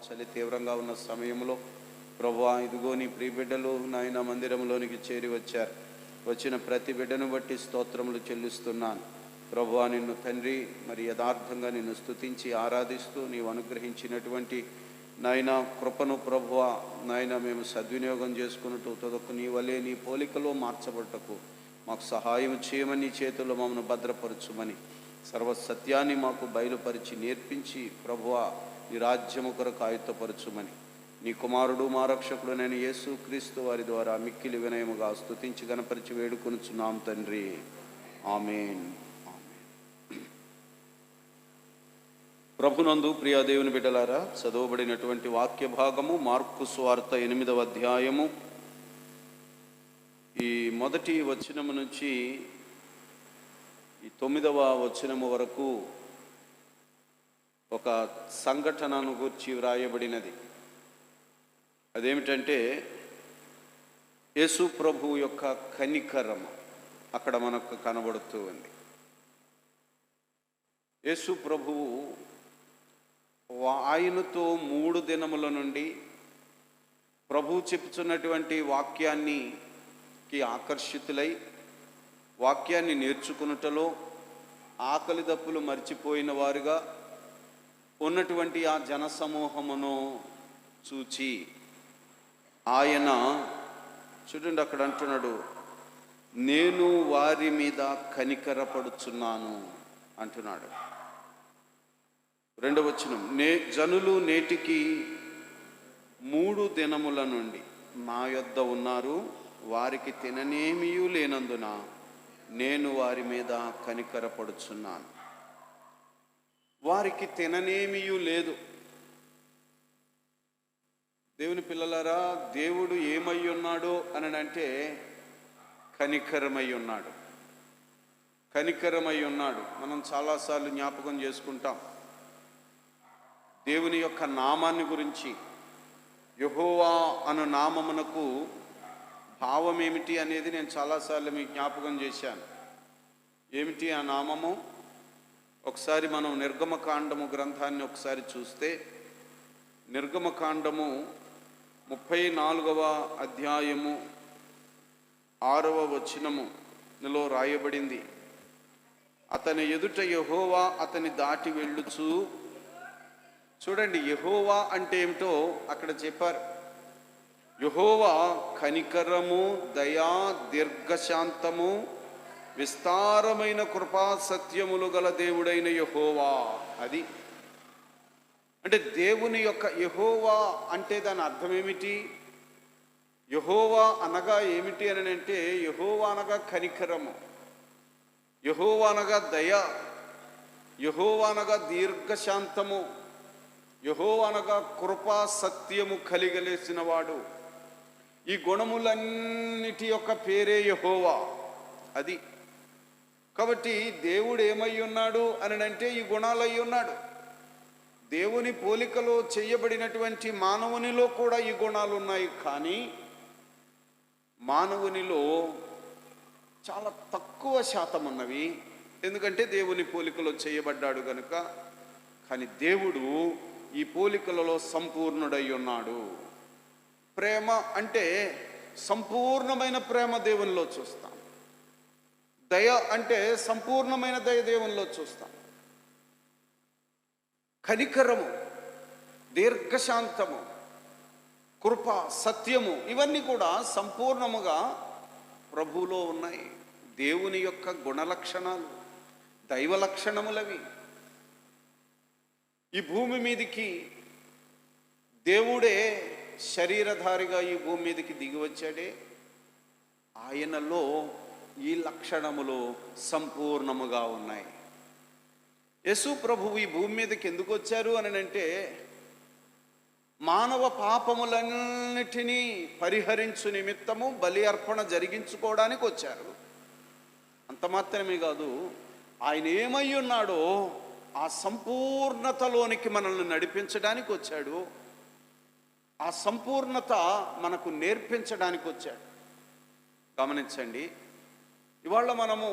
చలి తీవ్రంగా ఉన్న సమయంలో ప్రభువా ఇదిగో నీ ప్రియ బిడ్డలు నాయన మందిరంలోనికి చేరి వచ్చారు. వచ్చిన ప్రతి బిడ్డను బట్టి స్తోత్రములు చెల్లిస్తున్నాను. ప్రభువా నిన్ను తండ్రి మరి యథార్థంగా నిన్ను స్తుతించి ఆరాధిస్తూ నీవు అనుగ్రహించినటువంటి నాయన కృపను ప్రభువా నాయన మేము సద్వినియోగం చేసుకున్నట్టు తొదకు నీ వలే నీ పోలికలో మార్చబట్టకు మాకు సహాయం చేయమని చేతుల్లో మమ్మల్ని భద్రపరచుమని సర్వసత్యాన్ని మాకు బయలుపరిచి నేర్పించి ప్రభువా నీ రాజ్యము కొరకు ఆయుత్తపరచుమని నీ కుమారుడు మా రక్షకుడు నేను యేసు క్రీస్తు వారి ద్వారా మిక్కిలి వినయముగా స్తుతించి గణపరిచి వేడుకొనుచున్నాం తండ్రి. ఆమేన్. ప్రభునందు ప్రియ దేవుని బిడ్డలారా, చదవబడినటువంటి వాక్య భాగము మార్కు సువార్త 8వ అధ్యాయము ఈ మొదటి వచనము నుంచి ఈ 9వ వచనము వరకు ఒక సంఘటనను గురించి వ్రాయబడినది. అదేమిటంటే యేసు ప్రభు యొక్క కనికరం అక్కడ మనకు కనబడుతూ ఉంది. యేసు ప్రభువు ఆయనతో 3 దినముల నుండి ప్రభు చెప్పుచున్నటువంటి వాక్యానికి ఆకర్షితులై వాక్యాన్ని నేర్చుకున్నటలో ఆకలి దప్పులు మర్చిపోయిన వారుగా ఉన్నటువంటి ఆ జనసమూహమును చూచి ఆయన చూడండి అక్కడ అంటున్నాడు, నేను వారి మీద కనికరపడుచున్నాను అంటున్నాడు. 2వ వచనం, జనులు నేటికి 3 దినముల నుండి నా యొద్ద ఉన్నారు, వారికి తిననేమియూ లేనందున నేను వారి మీద కనికరపడుచున్నాను. వారికి తిననేమియూ లేదు. దేవుని పిల్లలారా, దేవుడు ఏమై ఉన్నాడు అని అంటే కనికరమై ఉన్నాడు. కనికరమై ఉన్నాడు. మనం చాలాసార్లు జ్ఞాపకం చేసుకుంటాం దేవుని యొక్క నామాన్ని గురించి. యెహోవా అను నామమునకు భావం ఏమిటి అనేది నేను చాలాసార్లు మీకు జ్ఞాపకం చేశాను. ఏమిటి ఆ నామము? ఒకసారి మనం నిర్గమకాండము గ్రంథాన్ని ఒకసారి చూస్తే నిర్గమకాండము 34వ అధ్యాయము 6వ వచనములో రాయబడింది, అతని ఎదుట యెహోవా అతని దాటి వెళ్ళుచు. చూడండి, యెహోవా అంటే ఏమిటో అక్కడ చెప్పారు. యెహోవా కనికరము, దయా, దీర్ఘశాంతము, విస్తారమైన కృపా సత్యములు గల దేవుడైన యెహోవా. అది అంటే దేవుని యొక్క యెహోవా అంటే దాని అర్థం ఏమిటి? యెహోవా అనగా ఏమిటి అని అంటే, యెహోవా అనగా కనికరము, యెహోవా అనగా దయ, యెహోవా అనగా దీర్ఘశాంతము, యెహోవా అనగా కృపా సత్యము కలిగలేసిన వాడు. ఈ గుణములన్నిటి యొక్క పేరే యెహోవా. అది కాబట్టి దేవుడు ఏమై ఉన్నాడు అని అంటే ఈ గుణాలు అయి ఉన్నాడు. దేవుని పోలికలో చేయబడినటువంటి మానవునిలో కూడా ఈ గుణాలు ఉన్నాయి. కానీ మానవునిలో చాలా తక్కువ శాతం ఉన్నవి. ఎందుకంటే దేవుని పోలికలో చేయబడ్డాడు కనుక. కానీ దేవుడు ఈ పోలికలలో సంపూర్ణుడై ఉన్నాడు. ప్రేమ అంటే సంపూర్ణమైన ప్రేమ దేవునిలో చూస్తాం. దయ అంటే సంపూర్ణమైన దయ దేవునిలో చూస్తాం. కనికరము, దీర్ఘశాంతము, కృప, సత్యము ఇవన్నీ కూడా సంపూర్ణముగా ప్రభువులో ఉన్నాయి. దేవుని యొక్క గుణలక్షణాలు, దైవ లక్షణములవి. ఈ భూమి మీదికి దేవుడే శరీరధారిగా ఈ భూమి మీదకి దిగి వచ్చాడే, ఆయనలో ఈ లక్షణములు సంపూర్ణముగా ఉన్నాయి. యేసు ప్రభువు ఈ భూమి మీదకి ఎందుకు వచ్చారు అని అంటే, మానవ పాపములన్నిటినీ పరిహరించు నిమిత్తము బలి అర్పణ జరిగించుకోవడానికి వచ్చారు. అంత మాత్రమే కాదు, ఆయన ఏమై ఉన్నాడో ఆ సంపూర్ణతలోనికి మనల్ని నడిపించడానికి వచ్చాడు. ఆ సంపూర్ణత మనకు నేర్పించడానికి వచ్చాడు. గమనించండి, ఇవాళ మనము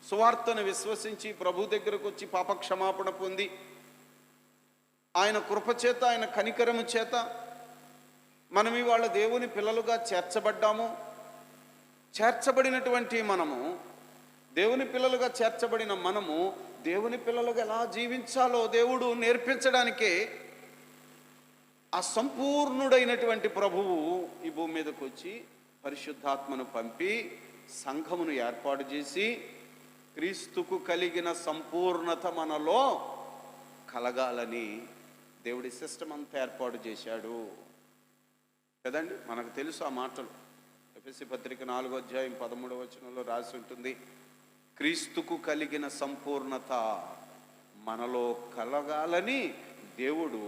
సువార్తను విశ్వసించి ప్రభు దగ్గరకు వచ్చి పాపక్షమాపణ పొంది ఆయన కృపచేత, ఆయన కనికరము చేత మనం ఇవాళ దేవుని పిల్లలుగా చేర్చబడ్డాము. చేర్చబడినటువంటి మనము, దేవుని పిల్లలుగా చేర్చబడిన మనము దేవుని పిల్లలుగా ఎలా జీవించాలో దేవుడు నేర్పించడానికే ఆ సంపూర్ణుడైనటువంటి ప్రభువు ఈ భూమి మీదకి వచ్చి పరిశుద్ధాత్మను పంపి సంఘమును ఏర్పాటు చేసి క్రీస్తుకు కలిగిన సంపూర్ణత మనలో కలగాలని దేవుడి సిస్టమ్ అంతా ఏర్పాటు చేశాడు కదండి. మనకు తెలుసు ఆ మాటలు. ఎఫెసీ పత్రిక 4వ అధ్యాయం 13వ వచనంలో రాసి ఉంటుంది, క్రీస్తుకు కలిగిన సంపూర్ణత మనలో కలగాలని దేవుడు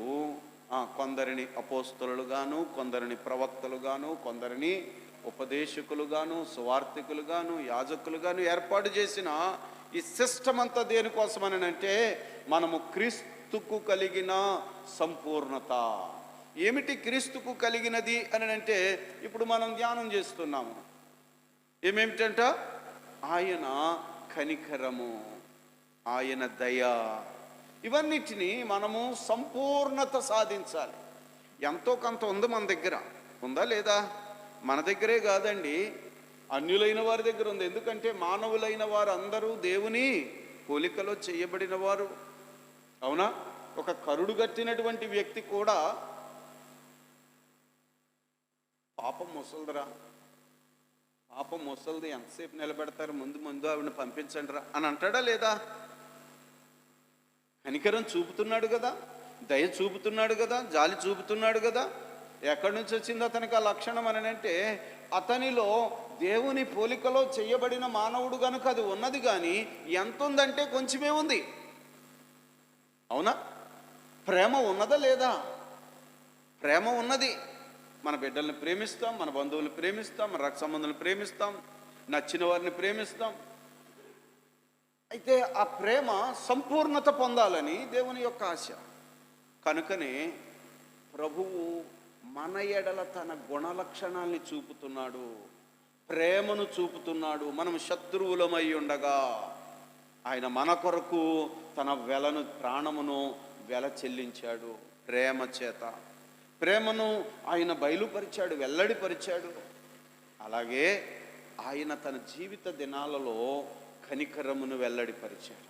కొందరిని అపోస్తలుగాను, కొందరిని ప్రవక్తలుగాను, కొందరిని ఉపదేశకులుగాను, సువార్థికులుగాను, యాజకులుగాను ఏర్పాటు చేసిన ఈ సిస్టమ్ అంతా దేనికోసమని అంటే మనము క్రీస్తుకు కలిగిన సంపూర్ణత. ఏమిటి క్రీస్తుకు కలిగినది అని అంటే ఇప్పుడు మనం ధ్యానం చేస్తున్నాము. ఏమేమిటంట? ఆయన కనికరము, ఆయన దయ, ఇవన్నిటిని మనము సంపూర్ణత సాధించాలి. ఎంతో కొంత ఉంది మన దగ్గర, ఉందా లేదా? మన దగ్గరే కాదండి, అన్యులైన వారి దగ్గర ఉంది. ఎందుకంటే మానవులైన వారు అందరూ దేవుని పోలికలో చేయబడిన వారు. అవునా? ఒక కరుడు గట్టినటువంటి వ్యక్తి కూడా పాపం ముసలిదిరా, పాపం ముసలిది, ఎంతసేపు నిలబెడతారు, ముందు ఆవిడని పంపించండి రా అని అంటాడా లేదా? కనికరం చూపుతున్నాడు కదా, దయ చూపుతున్నాడు కదా, జాలి చూపుతున్నాడు కదా. ఎక్కడి నుంచి వచ్చింది అతనికి ఆ లక్షణం అని అంటే అతనిలో దేవుని పోలికలో చేయబడిన మానవుడు కనుక అది ఉన్నది. కానీ ఎంత ఉందంటే కొంచెమే ఉంది. అవునా? ప్రేమ ఉన్నదా లేదా? ప్రేమ ఉన్నది. మన బిడ్డల్ని ప్రేమిస్తాం, మన బంధువుల్ని ప్రేమిస్తాం, మన రక్త సంబంధులను ప్రేమిస్తాం, నచ్చిన వారిని ప్రేమిస్తాం. అయితే ఆ ప్రేమ సంపూర్ణత పొందాలని దేవుని యొక్క ఆశ. కనుకనే ప్రభువు మన ఎడల తన గుణలక్షణాల్ని చూపుతున్నాడు, ప్రేమను చూపుతున్నాడు. మనం శత్రువులమై ఉండగా ఆయన మన కొరకు తన ప్రాణమును వెల చెల్లించాడు. ప్రేమ చేత ప్రేమను ఆయన బయలుపరిచాడు, వెల్లడిపరిచాడు. అలాగే ఆయన తన జీవిత దినాలలో కనికరమును వెల్లడిపరిచాడు.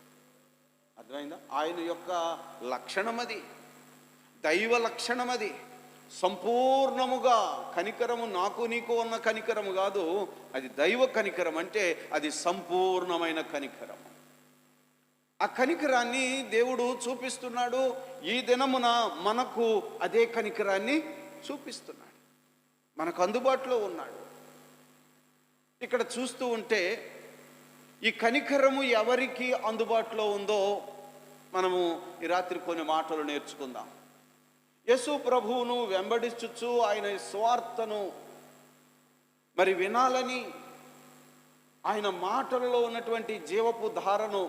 అర్థమైందా? ఆయన యొక్క లక్షణం అది, దైవ లక్షణం అది. సంపూర్ణముగా కనికరము నాకు నీకు ఉన్న కనికరము కాదు, అది దైవ కనికరం. అంటే అది సంపూర్ణమైన కనికరం. ఆ కనికరాన్ని దేవుడు చూపిస్తున్నాడు. ఈ దినమున మనకు అదే కనికరాన్ని చూపిస్తున్నాడు, మనకు అందుబాటులో ఉన్నాడు. ఇక్కడ చూస్తూ ఉంటే ఈ కనికరము ఎవరికి అందుబాటులో ఉందో మనము ఈ రాత్రి కొన్ని మాటలు నేర్చుకుందాం. యేసు ప్రభువును వెంబడించుచు ఆయన స్వార్థను మరి వినాలని, ఆయన మాటలలో ఉన్నటువంటి జీవపు ధారను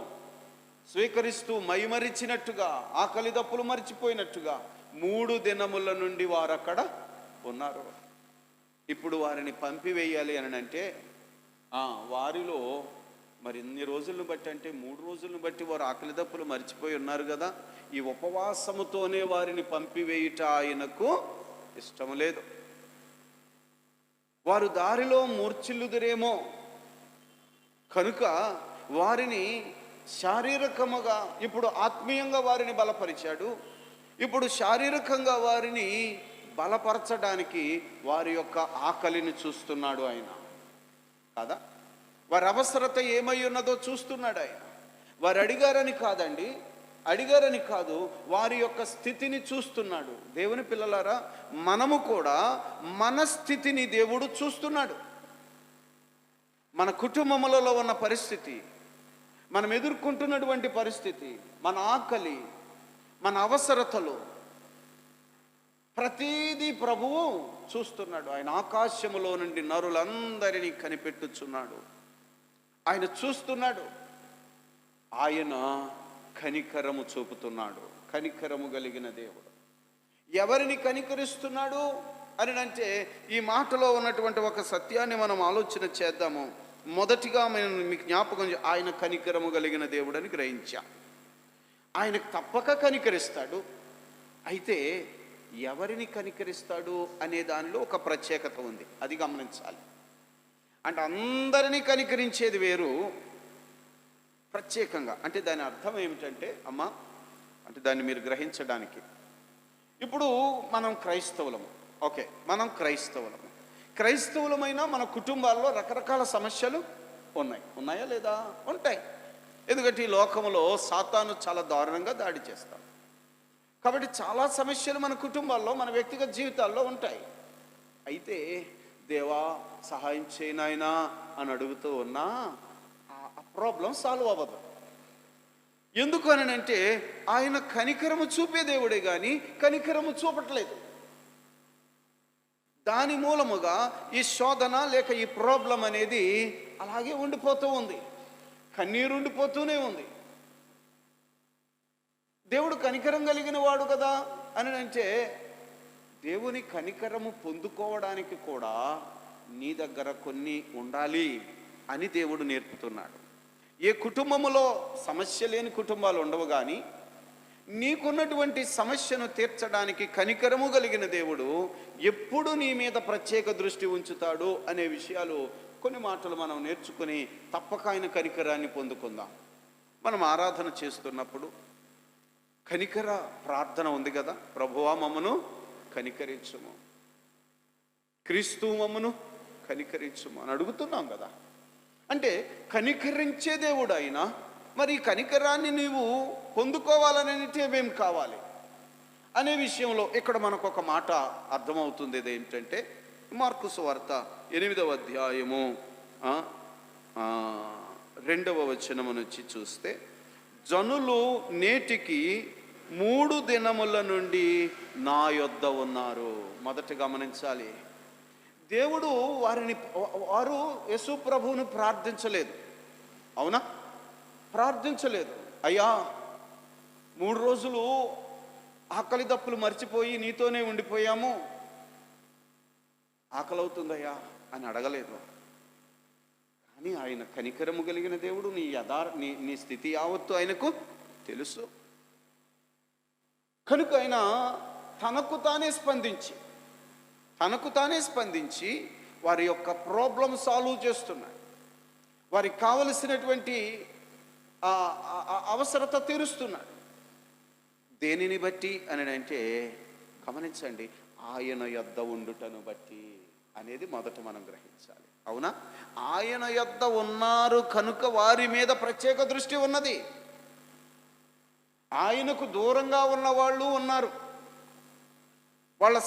స్వీకరిస్తూ మైమరిచినట్టుగా, ఆకలి దప్పులు మరిచిపోయినట్టుగా 3 దినముల నుండి వారు అక్కడ ఉన్నారు. ఇప్పుడు వారిని పంపివేయాలి అని అంటే వారిలో మరి ఇన్ని రోజులను బట్టి అంటే 3 రోజులను బట్టి వారు ఆకలి దప్పులు మరిచిపోయి ఉన్నారు కదా. ఈ ఉపవాసముతోనే వారిని పంపివేయుట ఆయనకు ఇష్టం లేదు. వారు దారిలో మూర్ఛిల్లుదురేమో కనుక వారిని శారీరకముగా, ఇప్పుడు ఆత్మీయంగా వారిని బలపరిచాడు, ఇప్పుడు శారీరకంగా వారిని బలపరచడానికి వారి యొక్క ఆకలిని చూస్తున్నాడు ఆయన కదా. వారి అవసరత ఏమై ఉన్నదో చూస్తున్నాడు ఆయన. వారు అడిగారని కాదండి, అడిగారని కాదు, వారి యొక్క స్థితిని చూస్తున్నాడు. దేవుని పిల్లలారా, మనము కూడా మన స్థితిని దేవుడు చూస్తున్నాడు. మన కుటుంబములలో ఉన్న పరిస్థితి, మనం ఎదుర్కొంటున్నటువంటి పరిస్థితి, మన ఆకలి, మన అవసరతలు, ప్రతీదీ ప్రభువు చూస్తున్నాడు. ఆయన ఆకాశములో నుండి నరులందరినీ కనిపెట్టుచున్నాడు. ఆయన చూస్తున్నాడు. ఆయన కనికరము చూపుతున్నాడు. కనికరము కలిగిన దేవుడు. ఎవరిని కనికరిస్తున్నాడు అని అంటే ఈ మాటలో ఉన్నటువంటి ఒక సత్యాన్ని మనం ఆలోచన చేద్దాము. మొదటిగా మీకు జ్ఞాపకం, ఆయన కనికరము కలిగిన దేవుడు అని గ్రహించా. ఆయనకు తప్పక కనికరిస్తాడు. అయితే ఎవరిని కనికరిస్తాడు అనే దానిలో ఒక ప్రత్యేకత ఉంది, అది గమనించాలి. అంటే అందరినీ కనికరించేది వేరు, ప్రత్యేకంగా అంటే దాని అర్థం ఏమిటంటే అమ్మా, అంటే దాన్ని మీరు గ్రహించడానికి, ఇప్పుడు మనం క్రైస్తవులము, ఓకే, మనం క్రైస్తవులమైనా మన కుటుంబాల్లో రకరకాల సమస్యలు ఉన్నాయా లేదా? ఉంటాయి. ఎందుకంటే ఈ లోకంలో సాతాను చాలా దారుణంగా దాడి చేస్తాడు. కాబట్టి చాలా సమస్యలు మన కుటుంబాల్లో, మన వ్యక్తిగత జీవితాల్లో ఉంటాయి. అయితే దేవా సహాయం చేయనాయనా అని అడుగుతూ ఉన్నా ఆ ప్రాబ్లం సాల్వ్ అవ్వదు. ఎందుకు అని అంటే ఆయన కనికరము చూపే దేవుడే కానీ కనికరము చూపట్లేదు. దాని మూలముగా ఈ శోధన లేక ఈ ప్రాబ్లం అనేది అలాగే ఉండిపోతూ ఉంది, కన్నీరు ఉండిపోతూనే ఉంది. దేవుడు కనికరం కలిగిన వాడు కదా అని అంటే, దేవుని కనికరము పొందుకోవడానికి కూడా నీ దగ్గర కొన్ని ఉండాలి అని దేవుడు నేర్పుతున్నాడు. ఏ కుటుంబములో సమస్య లేని కుటుంబాలు ఉండవు, కానీ నీకున్నటువంటి సమస్యను తీర్చడానికి కనికరము కలిగిన దేవుడు ఎప్పుడు నీ మీద ప్రత్యేక దృష్టి ఉంచుతాడు అనే విషయాలు కొన్ని మాటలు మనం నేర్చుకుని తప్పక ఆయన కనికరాన్ని పొందుకుందాం. మనం ఆరాధన చేస్తున్నప్పుడు కనికర ప్రార్థన ఉంది కదా, ప్రభువా మమ్మను కనికరించుము, క్రీస్తు మమ్మను కనికరించుము అని అడుగుతున్నాం కదా. అంటే కనికరించే దేవుడు అయినా మరి కనికరాన్ని నీవు పొందుకోవాలనేది ఏమేం కావాలి అనే విషయంలో ఇక్కడ మనకు ఒక మాట అర్థమవుతుంది. ఏంటంటే మార్కు సువార్త 8వ అధ్యాయము 2వ వచనము నుంచి చూస్తే, జనులు నేటికి 3 దినముల నుండి నా యొద్ద ఉన్నారు. మొదట గమనించాలి, దేవుడు వారు యేసు ప్రభువును ప్రార్థించలేదు, అవునా? ప్రార్థించలేదు. అయ్యా 3 రోజులు ఆకలి దప్పులు మర్చిపోయి నీతోనే ఉండిపోయాము, ఆకలవుతుందయ్యా అని అడగలేదు. కానీ ఆయన కనికరము కలిగిన దేవుడు, నీ స్థితి యావత్తు ఆయనకు తెలుసు. కనుక ఆయన తనకు తానే స్పందించి వారి యొక్క ప్రాబ్లం సాల్వ్ చేస్తున్నాడు, వారికి కావలసినటువంటి అవసరత తీరుస్తున్నాడు. దేనిని బట్టి అని అంటే గమనించండి, ఆయన యొద్ద ఉండుటను బట్టి అనేది మొదట మనం గ్రహించాలి, అవునా? ఆయన యొద్ద ఉన్నారు కనుక వారి మీద ప్రత్యేక దృష్టి ఉన్నది. ఆయనకు దూరంగా ఉన్న వాళ్ళు ఉన్నారు, వాళ్ళ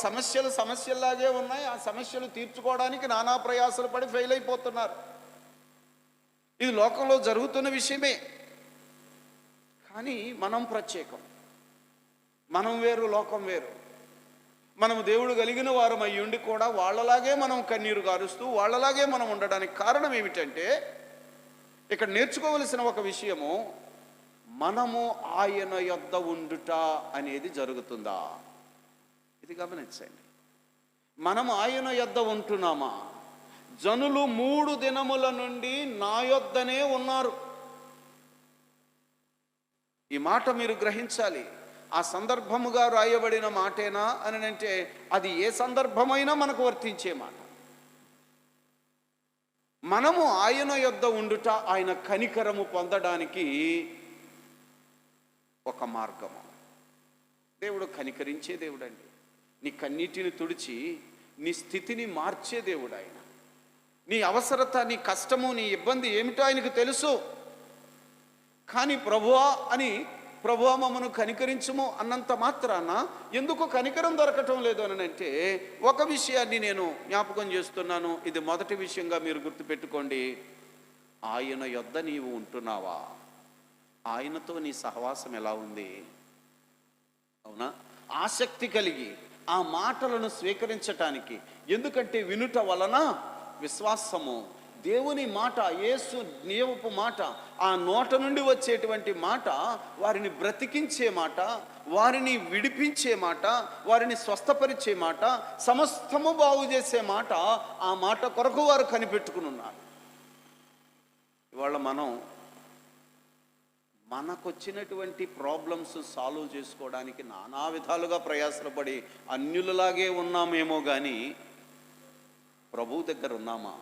సమస్యల్లాగే ఉన్నాయి. ఆ సమస్యలు తీర్చుకోవడానికి నానా ప్రయాసలు పడి ఫెయిల్ అయిపోతున్నారు. ఇది లోకంలో జరుగుతున్న విషయమే. కానీ మనం ప్రత్యేకం, మనం వేరు, లోకం వేరు. మనము దేవుడు కలిగిన వారం అయ్యి ఉండి కూడా వాళ్ళలాగే మనం కన్నీరు గారుస్తూ వాళ్ళలాగే మనం ఉండడానికి కారణం ఏమిటంటే, ఇక్కడ నేర్చుకోవలసిన ఒక విషయము, మనము ఆయన యొద్ద ఉండుట అనేది జరుగుతుందా? ఇది గమనించండి. మనము ఆయన యొద్ద ఉంటున్నామా? జనులు 3 దినముల నుండి నా యొద్దనే ఉన్నారు. ఈ మాట మీరు గ్రహించాలి. ఆ సందర్భముగా రాయబడిన మాటేనా అని అంటే అది ఏ సందర్భమైనా మనకు వర్తించే మాట. మనము ఆయన యొద్ద ఉండుట ఆయన కనికరము పొందడానికి ఒక మార్గము. దేవుడు కనికరించే దేవుడు అండి. నీ కన్నీటిని తుడిచి నీ స్థితిని మార్చే దేవుడు ఆయన. నీ అవసరత, నీ కష్టము, నీ ఇబ్బంది ఏమిటో ఆయనకు తెలుసు. కానీ ప్రభువా మమ్మను కనికరించుము అన్నంత మాత్రాన ఎందుకు కనికరం దొరకటం లేదు అని అంటే ఒక విషయాన్ని నేను జ్ఞాపకం చేస్తున్నాను. ఇది మొదటి విషయంగా మీరు గుర్తుపెట్టుకోండి. ఆయన యొద్ద నీవు ఉంటున్నావా? ఆయనతో నీ సహవాసం ఎలా ఉంది? అవునా? ఆసక్తి కలిగి ఆ మాటలను స్వీకరించటానికి, ఎందుకంటే వినుట వలన విశ్వాసము. దేవుని మాట, యేసు నీవపు మాట, ఆ నోట నుండి వచ్చేటువంటి మాట వారిని బ్రతికించే మాట, వారిని విడిపించే మాట, వారిని స్వస్థపరిచే మాట, సమస్తము బాగు చేసే మాట. ఆ మాట కొరకు వారు కనిపెట్టుకుని ఉన్నారు. ఇవాళ మనకొచ్చినటువంటి ప్రాబ్లమ్స్ సాల్వ్ చేసుకోవడానికి నానా విధాలుగా ప్రయాసపడి అన్యులలాగే ఉన్నామేమో కానీ ప్రభు దగ్గర ఉన్నామా,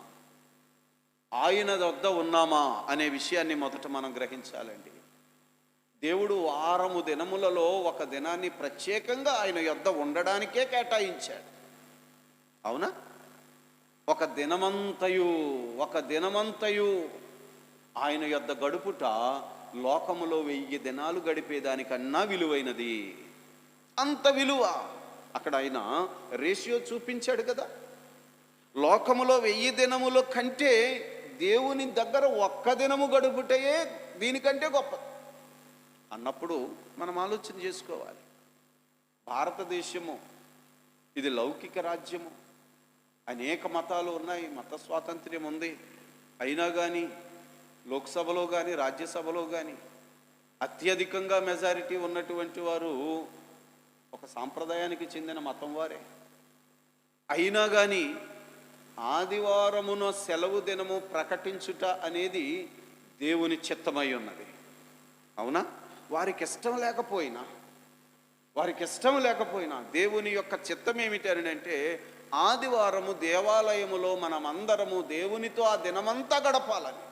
ఆయన వద్ద ఉన్నామా అనే విషయాన్ని మొదట మనం గ్రహించాలండి. దేవుడు వారము దినములలో ఒక దినాన్ని ప్రత్యేకంగా ఆయన యొద్ద ఉండడానికే కేటాయించాడు. అవునా? ఒక దినమంతయు ఆయన యొద్ద గడుపుట లోకములో 1000 దినాలు గడిపేదానికన్నా విలువైనది. అంత విలువ అక్కడ ఆయన రేషియో చూపించాడు కదా. లోకములో 1000 దినముల కంటే దేవుని దగ్గర ఒక్క దినము గడుపుటయే దీనికంటే గొప్ప అన్నప్పుడు మనం ఆలోచన చేసుకోవాలి. భారతదేశము ఇది లౌకిక రాజ్యము, అనేక మతాలు ఉన్నాయి, మత స్వాతంత్ర్యం ఉంది. అయినా కానీ లోక్సభలో కానీ రాజ్యసభలో కానీ అత్యధికంగా మెజారిటీ ఉన్నటువంటి వారు ఒక సాంప్రదాయానికి చెందిన మతం వారే. అయినా కానీ ఆదివారమున సెలవు దినము ప్రకటించుట అనేది దేవుని చిత్తమై ఉన్నది. అవునా? వారికి ఇష్టం లేకపోయినా దేవుని యొక్క చిత్తం ఏమిటి అని అంటే ఆదివారము దేవాలయములో మనమందరము దేవునితో ఆ దినమంతా గడపాలని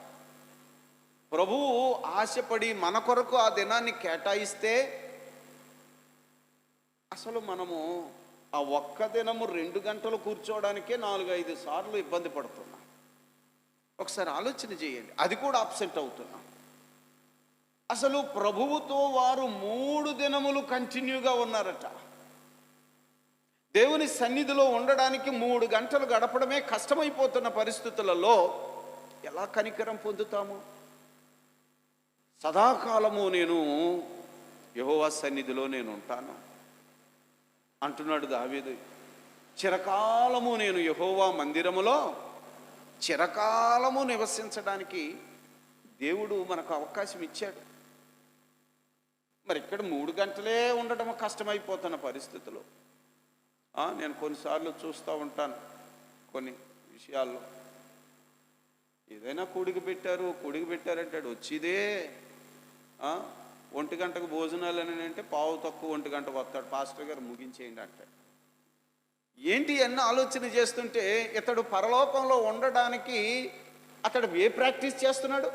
ప్రభువు ఆశపడి మన కొరకు ఆ దినాన్ని కేటాయిస్తే అసలు మనము ఆ ఒక్క దినము 2 గంటలు కూర్చోవడానికే 4-5 సార్లు ఇబ్బంది పడుతున్నాం. ఒకసారి ఆలోచన చేయండి, అది కూడా అబ్సెంట్ అవుతున్నాం. అసలు ప్రభువుతో వారు 3 దినములు కంటిన్యూగా ఉన్నారట. దేవుని సన్నిధిలో ఉండడానికి 3 గంటలు గడపడమే కష్టమైపోతున్న పరిస్థితులలో ఎలా కనికరం పొందుతాము? సదాకాలము నేను యెహోవా సన్నిధిలో నేను ఉంటాను అంటున్నాడు దావీదు. చిరకాలము నేను యెహోవా మందిరములో చిరకాలము నివసించడానికి దేవుడు మనకు అవకాశం ఇచ్చాడు. మరి ఇక్కడ 3 గంటలే ఉండడం కష్టమైపోతున్న పరిస్థితులు. నేను కొన్నిసార్లు చూస్తూ ఉంటాను, కొన్ని విషయాల్లో ఏదైనా కూడికి పెట్టారంటాడు, వచ్చిదే 1 గంటకు భోజనాలు అని అంటే 1 గంట వస్తాడు, పాస్టర్ గారు ముగించేయండి అంటాడు. ఏంటి అన్న ఆలోచన చేస్తుంటే ఇతడు పరలోకంలో ఉండడానికి అతడు ఏ ప్రాక్టీస్ చేస్తున్నాడు?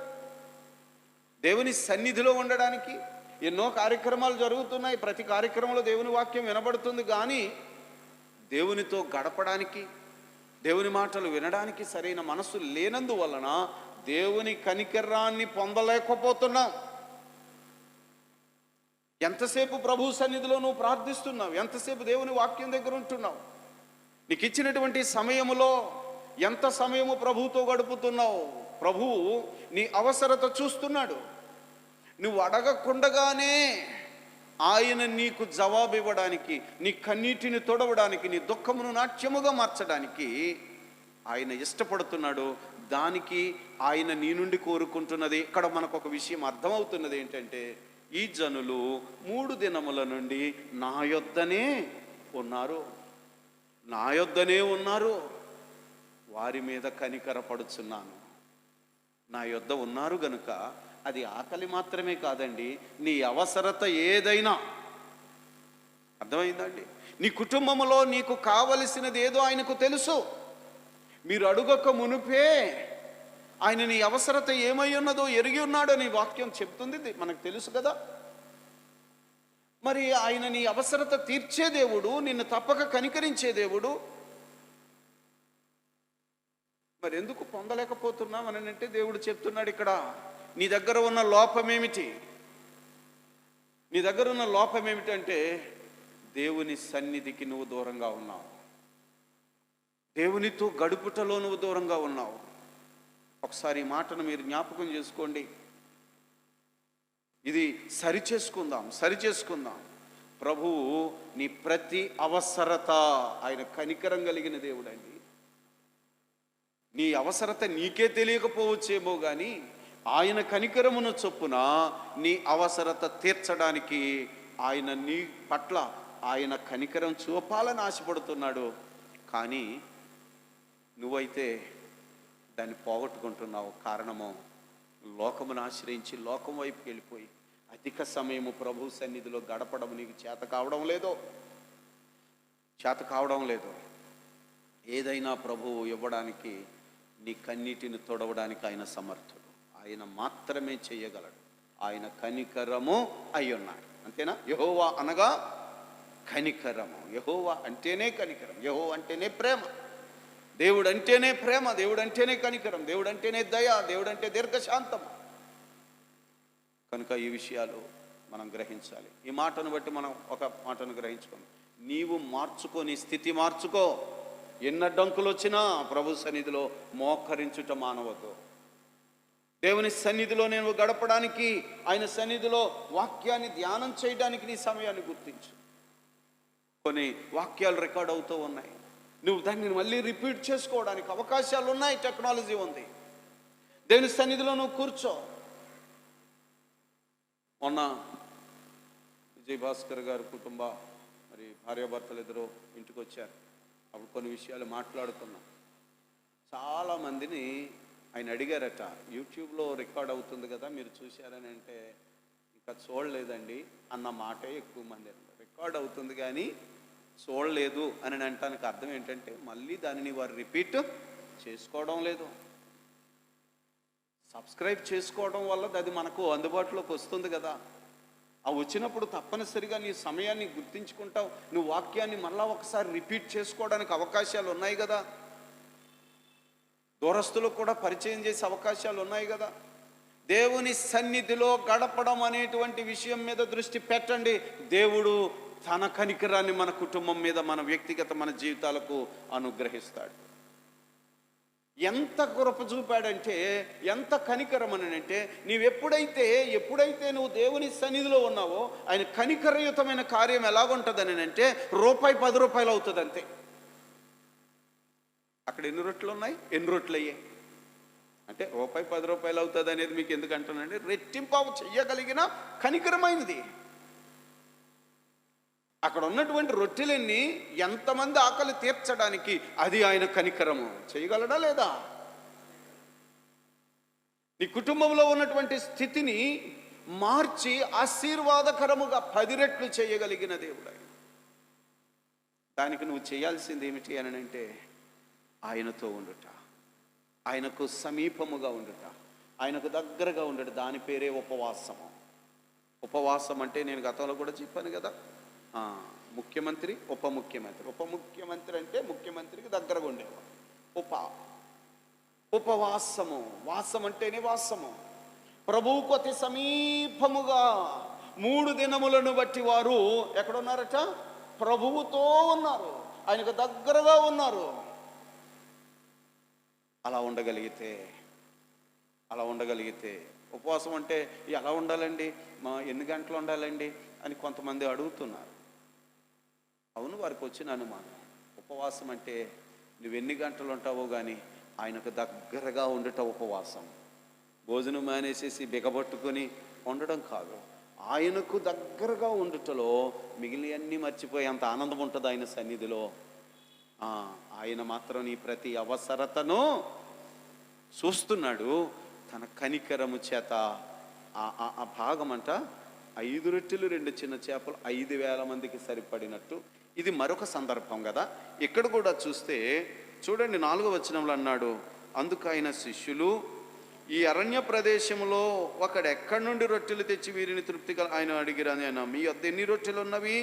దేవుని సన్నిధిలో ఉండడానికి ఎన్నో కార్యక్రమాలు జరుగుతున్నాయి, ప్రతి కార్యక్రమంలో దేవుని వాక్యం వినబడుతుంది, కానీ దేవునితో గడపడానికి దేవుని మాటలు వినడానికి సరైన మనసు లేనందువలన దేవుని కనికరాన్ని పొందలేకపోతున్నాం. ఎంతసేపు ప్రభు సన్నిధిలో నువ్వు ప్రార్థిస్తున్నావు? ఎంతసేపు దేవుని వాక్యం దగ్గర ఉంటున్నావు? నీకు ఇచ్చినటువంటి సమయములో ఎంత సమయము ప్రభువుతో గడుపుతున్నావు? ప్రభువు నీ అవసరత చూస్తున్నాడు. నువ్వు అడగకుండగానే ఆయన నీకు జవాబు ఇవ్వడానికి, నీ కన్నీటిని తొడవడానికి, నీ దుఃఖమును నాట్యముగా మార్చడానికి ఆయన ఇష్టపడుతున్నాడు. దానికి ఆయన నీ నుండి కోరుకుంటున్నది. ఇక్కడ మనకు ఒక విషయం అర్థమవుతున్నది ఏంటంటే, ఈ జనులు 3 దినముల నుండి నా యొద్దనే ఉన్నారు, వారి మీద కనికరపడుచున్నాను. నా యొద్ద ఉన్నారు గనుక అది ఆకలి మాత్రమే కాదండి, నీ అవసరత ఏదైనా. అర్థమైందండి? నీ కుటుంబంలో నీకు కావలసినది ఏదో ఆయనకు తెలుసు. మీరు అడుగక మునుపే ఆయన నీ అవసరత ఏమై ఉన్నదో ఎరిగి ఉన్నాడో నీ వాక్యం చెప్తుంది, మనకు తెలుసు కదా. మరి ఆయన నీ అవసరత తీర్చే దేవుడు, నిన్ను తప్పక కనికరించే దేవుడు. మరి ఎందుకు పొందలేకపోతున్నాం అని అంటే దేవుడు చెప్తున్నాడు ఇక్కడ, నీ దగ్గర ఉన్న లోపం ఏమిటి? నీ దగ్గర ఉన్న లోపం ఏమిటంటే దేవుని సన్నిధికి నువ్వు దూరంగా ఉన్నావు, దేవునితో గడుపుటలో నువ్వు దూరంగా ఉన్నావు. ఒకసారి ఈ మాటను మీరు జ్ఞాపకం చేసుకోండి. ఇది సరిచేసుకుందాం. ప్రభువు నీ ప్రతి అవసరత, ఆయన కనికరం కలిగిన దేవుడండి. నీ అవసరత నీకే తెలియకపోవచ్చేమో కానీ ఆయన కనికరమును చొప్పున నీ అవసరత తీర్చడానికి ఆయన నీ పట్ల ఆయన కనికరం చూపాలని ఆశపడుతున్నాడు. కానీ నువ్వైతే దాన్ని పోగొట్టుకుంటున్నావు. కారణము లోకమును ఆశ్రయించి లోకం వైపుకి వెళ్ళిపోయి అధిక సమయము ప్రభు సన్నిధిలో గడపడం నీకు చేత కావడం లేదు. ఏదైనా ప్రభువు ఇవ్వడానికి, నీ కన్నీటిని తొడవడానికి ఆయన సమర్థుడు. ఆయన మాత్రమే చేయగలడు. ఆయన కనికరము అయ్యున్నాడు. అంతేనా? యెహోవా అనగా కనికరము. యెహోవా అంటేనే కనికరం. యెహోవా అంటేనే ప్రేమ. దేవుడు అంటేనే ప్రేమ. దేవుడు అంటేనే కనికరం. దేవుడు అంటేనే దయ. దేవుడు అంటే దీర్ఘశాంతం. కనుక ఈ విషయాలు మనం గ్రహించాలి. ఈ మాటను బట్టి మనం ఒక మాటను గ్రహించుకోండి. నీవు మార్చుకొని స్థితి మార్చుకో. ఎన్నడ్డంకులు వచ్చినా ప్రభు సన్నిధిలో మోకరించుట మానవద్దు. దేవుని సన్నిధిలో నేను గడపడానికి, ఆయన సన్నిధిలో వాక్యాన్ని ధ్యానం చేయడానికి నీ సమయాన్ని గుర్తించు. కొన్ని వాక్యాలు రికార్డ్ అవుతూ ఉన్నాయి. నువ్వు దాన్ని మళ్ళీ రిపీట్ చేసుకోవడానికి అవకాశాలు ఉన్నాయి. టెక్నాలజీ ఉంది. దేవుని సన్నిధిలో నువ్వు కూర్చో. మొన్న విజయభాస్కర్ గారు కుటుంబ భార్యాభర్తలు ఇద్దరు ఇంటికి వచ్చారు. అప్పుడు కొన్ని విషయాలు మాట్లాడుకున్నాం. చాలామందిని ఆయన అడిగారట, యూట్యూబ్లో రికార్డ్ అవుతుంది కదా మీరు చూశారని. అంటే ఇంకా చూడలేదండి అన్న మాటే ఎక్కువ మంది. రికార్డ్ అవుతుంది కానీ చూడలేదు అని అంటానికి అర్థం ఏంటంటే మళ్ళీ దానిని వారు రిపీట్ చేసుకోవడం లేదు. సబ్స్క్రైబ్ చేసుకోవడం వల్ల అది మనకు అందుబాటులోకి వస్తుంది కదా. ఆ వచ్చినప్పుడు తప్పనిసరిగా నీ సమయాన్ని గుర్తించుకుంటావు. నువ్వు వాక్యాన్ని మళ్ళా ఒకసారి రిపీట్ చేసుకోవడానికి అవకాశాలు ఉన్నాయి కదా. దూరస్తులకు కూడా పరిచయం చేసే అవకాశాలు ఉన్నాయి కదా. దేవుని సన్నిధిలో గడపడం అనేటువంటి విషయం మీద దృష్టి పెట్టండి. దేవుడు తన కనికరాన్ని మన కుటుంబం మీద, మన వ్యక్తిగత, మన జీవితాలకు అనుగ్రహిస్తాడు. ఎంత కృప చూపాడంటే, ఎంత కనికరం అని అంటే, ఎప్పుడైతే నువ్వు దేవుని సన్నిధిలో ఉన్నావో ఆయన కనికరయుతమైన కార్యం ఎలాగుంటుందని అంటే రూపాయి 10 రూపాయలు అవుతుంది అంతే. అక్కడ ఎన్ని రొట్టెలు ఉన్నాయి, ఎన్ని రొట్టెలు అయ్యాయి అంటే రూపాయి 10 రూపాయలు అవుతుంది అనేది మీకు ఎందుకు అంటున్నానండి, రెట్టింపు చెయ్యగలిగిన కనికరమైనది. అక్కడ ఉన్నటువంటి రొట్టెలన్నీ ఎంతమంది ఆకలి తీర్చడానికి అది ఆయన కనికరము. చేయగలడా లేదా? నీ కుటుంబంలో ఉన్నటువంటి స్థితిని మార్చి ఆశీర్వాదకరముగా 10 రెట్లు చేయగలిగిన దేవుడు. దానికి నువ్వు చేయాల్సింది ఏమిటి అని అంటే ఆయనతో ఉండుట, ఆయనకు సమీపముగా ఉండుట, ఆయనకు దగ్గరగా ఉండట. దాని పేరే ఉపవాసము. ఉపవాసం అంటే నేను గతంలో కూడా చెప్పాను కదా, ముఖ్యమంత్రి, ఉప ముఖ్యమంత్రి అంటే ముఖ్యమంత్రికి దగ్గరగా ఉండేవాడు. ఉపవాసము. వాసం అంటేనే వాసము. ప్రభువుకు అతి సమీపముగా 3 దినములను బట్టి వారు ఎక్కడున్నారట? ప్రభువుతో ఉన్నారు, ఆయనకు దగ్గరగా ఉన్నారు. అలా ఉండగలిగితే ఉపవాసం అంటే ఎలా ఉండాలండి, ఎన్ని గంటలు ఉండాలండి అని కొంతమంది అడుగుతున్నారు. అవును, వారికి వచ్చిన అనుమానం. ఉపవాసం అంటే నువ్వెన్ని గంటలు ఉంటావో కానీ ఆయనకు దగ్గరగా ఉండట ఉపవాసం. భోజనం మానేసేసి బిగబట్టుకొని ఉండడం కాదు. ఆయనకు దగ్గరగా ఉండుటలో మిగిలినవన్నీ మర్చిపోయి అంత ఆనందం ఉంటుంది ఆయన సన్నిధిలో. ఆయన మాత్రం నీ ప్రతి అవసరతను చూస్తున్నాడు. తన కనికరము చేత ఆ భాగం అంట 5 రొట్టెలు 2 చిన్న చేపలు 5,000 మందికి సరిపడినట్టు. ఇది మరొక సందర్భం కదా. ఇక్కడ కూడా చూస్తే చూడండి, 4వ వచనంలో అన్నాడు, అందుకు ఆయన శిష్యులు ఈ అరణ్య ప్రదేశంలో ఒకడు ఎక్కడి నుండి రొట్టెలు తెచ్చి వీరిని తృప్తిగా ఆయన అడిగిరని. ఆయన మీ వద్ద ఎన్ని రొట్టెలు ఉన్నవి?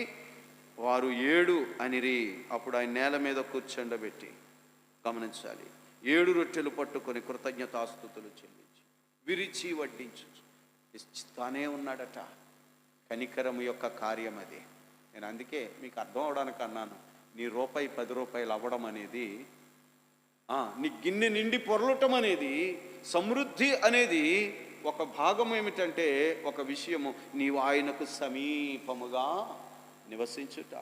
వారు 7 అనిరి. అప్పుడు ఆయన నేల మీద కూర్చోండబెట్టి, గమనించాలి, 7 రొట్టెలు పట్టుకొని కృతజ్ఞతాస్తుతులు చెల్లించి విరిచి వడ్డించు ఇస్తానే ఉన్నాడట. కనికరము యొక్క కార్యం అది. నేను అందుకే మీకు అర్థం అవడానికి అన్నాను, నీ రూపాయి 10 రూపాయలు అవ్వడం అనేది, నీ గిన్నె నిండి పొరలటం అనేది, సమృద్ధి అనేది ఒక భాగం ఏమిటంటే, ఒక విషయము, నీవు ఆయనకు సమీపముగా నివసించుట.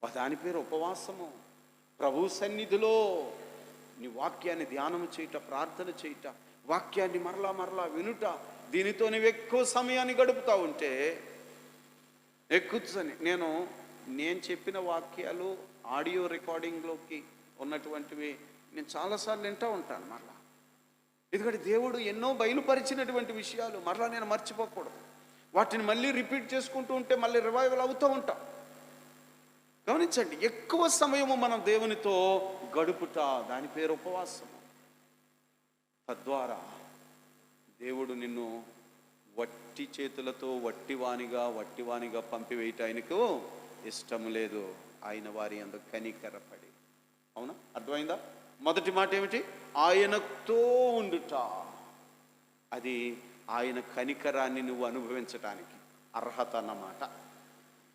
దాని పేరు ఉపవాసము. ప్రభు సన్నిధిలో నీ వాక్యాన్ని ధ్యానం చేయుట, ప్రార్థన చేయుట, వాక్యాన్ని మరలా వినుట. దీనితో నువ్వు ఎక్కువ సమయాన్ని గడుపుతా ఉంటే ఎక్కువని నేను చెప్పిన వాక్యాలు ఆడియో రికార్డింగ్లోకి ఉన్నటువంటివి నేను చాలాసార్లు వింటూ ఉంటాను మరలా. ఎందుకంటే దేవుడు ఎన్నో బయలుపరిచినటువంటి విషయాలు మరలా నేను మర్చిపోకూడదు. వాటిని మళ్ళీ రిపీట్ చేసుకుంటూ ఉంటే మళ్ళీ రివైవల్ అవుతూ ఉంటాం. గమనించండి, ఎక్కువ సమయము మనం దేవునితో గడుపుట, దాని పేరు ఉపవాసము. తద్వారా దేవుడు నిన్ను వట్టి చేతులతో వట్టివానిగా పంపివేయట ఆయనకు ఇష్టం లేదు. ఆయన వారి అందుకు కనికరపడి. అవునా? అర్థమైందా? మొదటి మాట ఏమిటి? ఆయనతో ఉండుట. అది ఆయన కనికరాన్ని నువ్వు అనుభవించటానికి అర్హత అన్నమాట.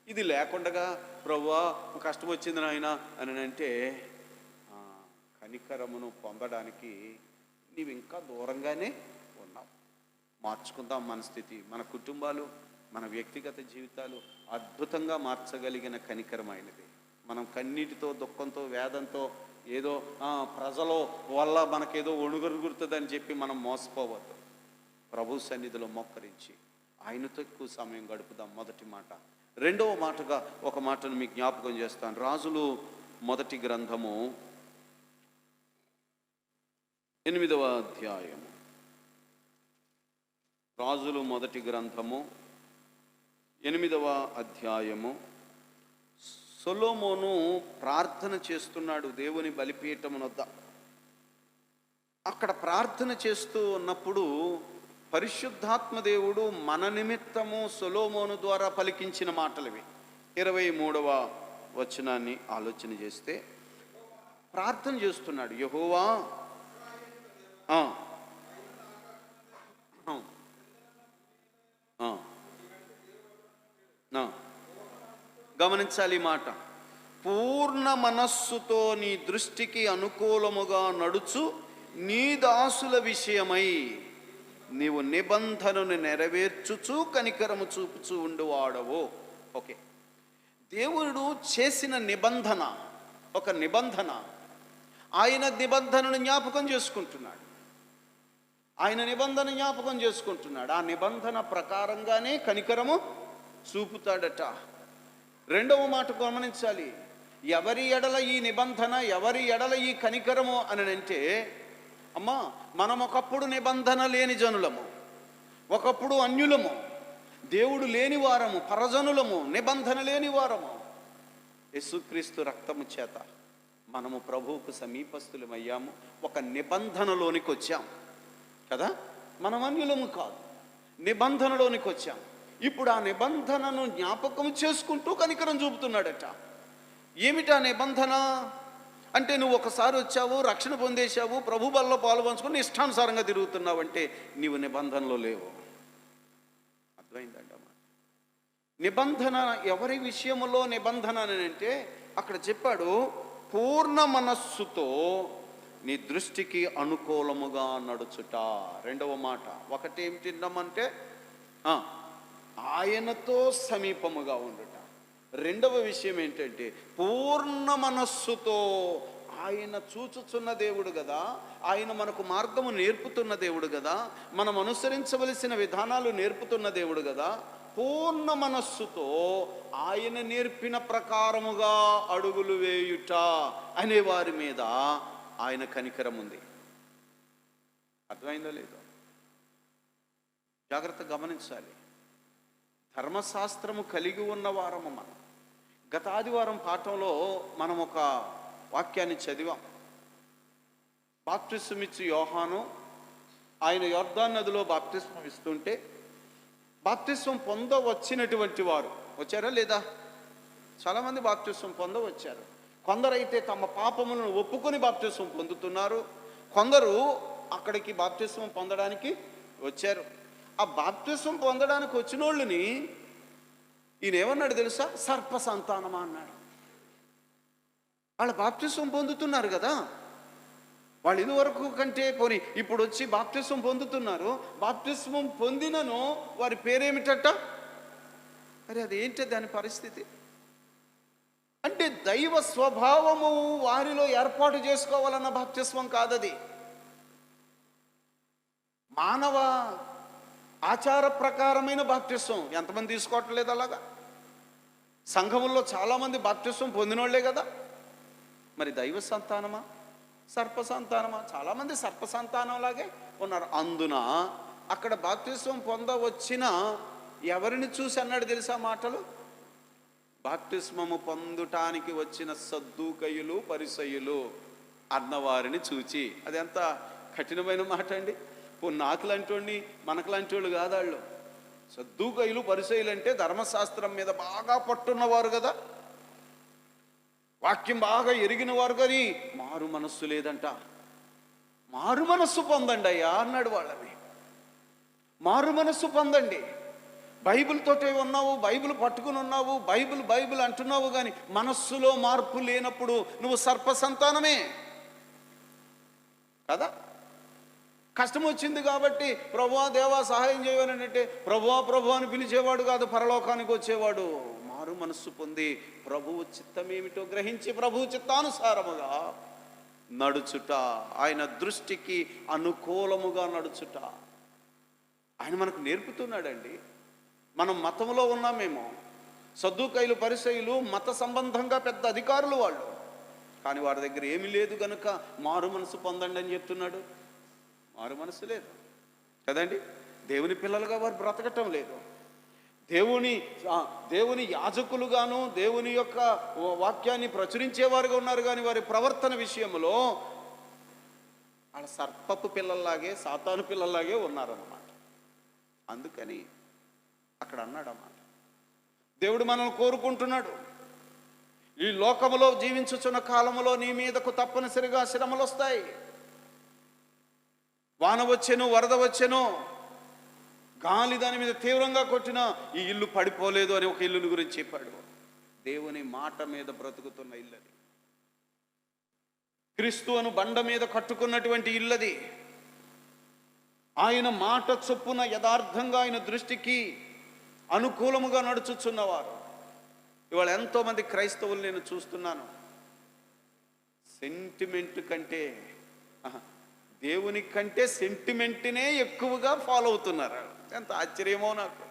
ఇది లేకుండా ప్రభువా కష్టం వచ్చింది నాయన అని అంటే కనికరమును పొందడానికి నీవు ఇంకా దూరంగానే ఉన్నావు. మార్చుకుందాం మన స్థితి, మన కుటుంబాలు, మన వ్యక్తిగత జీవితాలు అద్భుతంగా మార్చగలిగిన కనికరమైనది. మనం కన్నీటితో, దుఃఖంతో, వేదంతో ఏదో ప్రజల వల్ల మనకేదో ఒణుగురుగురుతుందని చెప్పి మనం మోసపోవద్దు. ప్రభు సన్నిధిలో మోకరించి ఆయనతో ఎక్కువ సమయం గడుపుదాం. మొదటి మాట. రెండవ మాటగా ఒక మాటను మీకు జ్ఞాపకం చేస్తాను. రాజులు మొదటి గ్రంథము 8వ అధ్యాయము. రాజులు మొదటి గ్రంథము 8వ అధ్యాయము. సొలొమోను ప్రార్థన చేస్తున్నాడు దేవుని బలిపీఠము వద్ద. అక్కడ ప్రార్థన చేస్తూ ఉన్నప్పుడు పరిశుద్ధాత్మ దేవుడు మన నిమిత్తము సొలొమోను ద్వారా పలికించిన మాటలవి. 23వ వచనాన్ని ఆలోచన చేస్తే ప్రార్థన చేస్తున్నాడు. యెహోవా గమనించాలి మాట. పూర్ణ మనస్సుతో నీ దృష్టికి అనుకూలముగా నడుచు నీ దాసుల విషయమై నీవు నిబంధనను నెరవేర్చుచు కనికరము చూపుచూ ఉండువాడవో. ఓకే, దేవుడు చేసిన నిబంధన, ఒక నిబంధన, ఆయన నిబంధనను జ్ఞాపకం చేసుకుంటున్నాడు. ఆయన నిబంధన జ్ఞాపకం చేసుకుంటున్నాడు. ఆ నిబంధన ప్రకారంగానే కనికరము చూపుతాడట. రెండవ మాట గమనించాలి. ఎవరి ఎడల ఈ నిబంధన, ఎవరి ఎడల ఈ కనికరము అని అంటే, అమ్మా మనం ఒకప్పుడు నిబంధన లేని జనులము, ఒకప్పుడు అన్యులము, దేవుడు లేని వారము, పరజనులము, నిబంధన లేని వారము. యేసుక్రీస్తు రక్తము చేత మనము ప్రభువుకు సమీపస్తులమయ్యాము, ఒక నిబంధనలోనికి వచ్చాం కదా. మనం అన్యులము కాదు, నిబంధనలోనికి వచ్చాం. ఇప్పుడు ఆ నిబంధనను జ్ఞాపకం చేసుకుంటూ కనికరం చూపుతున్నాడట. ఏమిటా నిబంధన అంటే, నువ్వు ఒకసారి వచ్చావు, రక్షణ పొందేశావు, ప్రభు బలలో పాల్పంచుకుని ఇష్టానుసారంగా తిరుగుతున్నావు అంటే నీవు నిబంధనలో లేవు. అర్థమైందంటమ్మా? నిబంధన ఎవరి విషయంలో నిబంధన అని అంటే అక్కడ చెప్పాడు, పూర్ణ మనస్సుతో నీ దృష్టికి అనుకూలముగా నడుచుట. రెండవ మాట ఒకటేమిటి అంటే ఆయనతో సమీపముగా ఉండుట. రెండవ విషయం ఏంటంటే పూర్ణ మనస్సుతో. ఆయన చూచుచున్న దేవుడు కదా, ఆయన మనకు మార్గము నేర్పుతున్న దేవుడు కదా, మనం అనుసరించవలసిన విధానాలు నేర్పుతున్న దేవుడు కదా. పూర్ణ మనస్సుతో ఆయన నేర్పిన ప్రకారముగా అడుగులు వేయుట అనే వారి మీద ఆయన కనికరం ఉంది. అర్థమైందో లేదో జాగ్రత్తగా గమనించాలి. ధర్మశాస్త్రము కలిగి ఉన్న వారము మనం. గత ఆదివారం పాఠంలో మనం ఒక వాక్యాన్ని చదివాం. బాప్తిస్మం ఇచ్చి యోహాను ఆయన యొర్దాను నదిలో బాప్తిస్మం ఇస్తుంటే బాప్తిస్మం పొందవచ్చినటువంటి వారు వచ్చారా లేదా? చాలామంది బాప్తిస్మం పొందవచ్చారు. కొందరైతే తమ పాపములను ఒప్పుకొని బాప్తిస్మం పొందుతున్నారు, కొందరు అక్కడికి బాప్తిస్మం పొందడానికి వచ్చారు. ఆ బాప్తిస్మం పొందడానికి వచ్చిన వాళ్ళని ఈయన ఏమన్నాడు తెలుసా? సర్ప సంతానమా అన్నాడు. వాళ్ళు బాప్తిస్మం పొందుతున్నారు కదా, వాళ్ళు ఇదివరకు కంటే పోనీ ఇప్పుడు వచ్చి బాప్తిస్మం పొందుతున్నారు. బాప్తిస్మం పొందినను వారి పేరేమిటట? అరే అదేంటి దాని పరిస్థితి అంటే, దైవ స్వభావము వారిలో ఏర్పాటు చేసుకోవాలన్న బాప్తిస్మం కాదది. మానవ ఆచార ప్రకారమైన బాప్తిస్మం. ఎంతమంది తీసుకోవట్లేదు అలాగా? సంఘముల్లో చాలామంది బాప్తిస్మం పొందినోళ్లే కదా. మరి దైవ సంతానమా, సర్ప సంతానమా? చాలామంది సర్ప సంతానంలాగే ఉన్నారు. అందున అక్కడ బాప్తిస్మం పొందవచ్చిన ఎవరిని చూసి అన్నాడు తెలుసా మాటలు? బాప్తిస్మము పొందుటానికి వచ్చిన సద్దూకయ్యులు పరిసయ్యులు అన్నవారిని చూచి. అది ఎంత కఠినమైన మాట అండి. నాకులాంటి మనకులాంటి వాళ్ళు కాదాళ్ళు. సద్దూకయ్యులు పరిసయ్యులు అంటే ధర్మశాస్త్రం మీద బాగా పట్టున్నవారు కదా, వాక్యం బాగా ఎరిగిన వారు. కానీ మారు మనస్సు లేదంట. మారు మనస్సు పొందండి అయ్యా అన్నాడు వాళ్ళని. మారు మనస్సు పొందండి. బైబిల్ తోటే ఉన్నావు, బైబిల్ పట్టుకుని ఉన్నావు, బైబిల్ బైబిల్ అంటున్నావు, కానీ మనస్సులో మార్పు లేనప్పుడు నువ్వు సర్ప సంతానమే కదా. కష్టం వచ్చింది కాబట్టి ప్రభువా దేవా సహాయం చేయమని అంటే ప్రభువా ప్రభు అని పిలిచేవాడు కాదు, పరలోకానికి వచ్చేవాడు. మారు మనస్సు పొంది ప్రభువు చిత్తమేమిటో గ్రహించి ప్రభువు చిత్తానుసారముగా నడుచుట, ఆయన దృష్టికి అనుకూలముగా నడుచుట ఆయన మనకు నేర్పుతున్నాడండి. మనం మతంలో ఉన్నామేమో. సద్దూకయ్యులు పరిసయ్యులు మత సంబంధంగా పెద్ద అధికారులు వాళ్ళు, కానీ వారి దగ్గర ఏమీ లేదు కనుక మారు మనసు పొందండి అని చెప్తున్నాడు. మారు మనసు లేదు కదండి. దేవుని పిల్లలుగా వారు బ్రతకటం లేదు. దేవుని యాజకులుగాను దేవుని యొక్క వాక్యాన్ని ప్రచురించేవారుగా ఉన్నారు, కానీ వారి ప్రవర్తన విషయంలో వాళ్ళ సర్పపు పిల్లల్లాగే సాతాను పిల్లల్లాగే ఉన్నారన్నమాట. అందుకని అక్కడ అన్నాడన్నమాట, దేవుడు మనల్ని కోరుకుంటున్నాడు. ఈ లోకములో జీవించుచున్న కాలములో నీ మీదకు తప్పనిసరిగా శ్రమలు వస్తాయి. వాన వచ్చెను, వరద వచ్చెను, గాలి దాని మీద తీవ్రంగా కొట్టినా ఈ ఇల్లు పడిపోలేదు అని ఒక ఇల్లుని గురించి చెప్పాడు. దేవుని మాట మీద బ్రతుకుతున్న ఇల్లది. క్రీస్తు అను బండ మీద కట్టుకున్నటువంటి ఇల్లది. ఆయన మాట చొప్పున యథార్థంగా ఆయన దృష్టికి అనుకూలముగా నడుచుచున్నవారు. ఇవాళ ఎంతోమంది క్రైస్తవులు నేను చూస్తున్నాను, సెంటిమెంట్ కంటే దేవుని కంటే సెంటిమెంట్నే ఎక్కువగా ఫాలో అవుతున్నారు. ఎంత ఆశ్చర్యమో నాకు.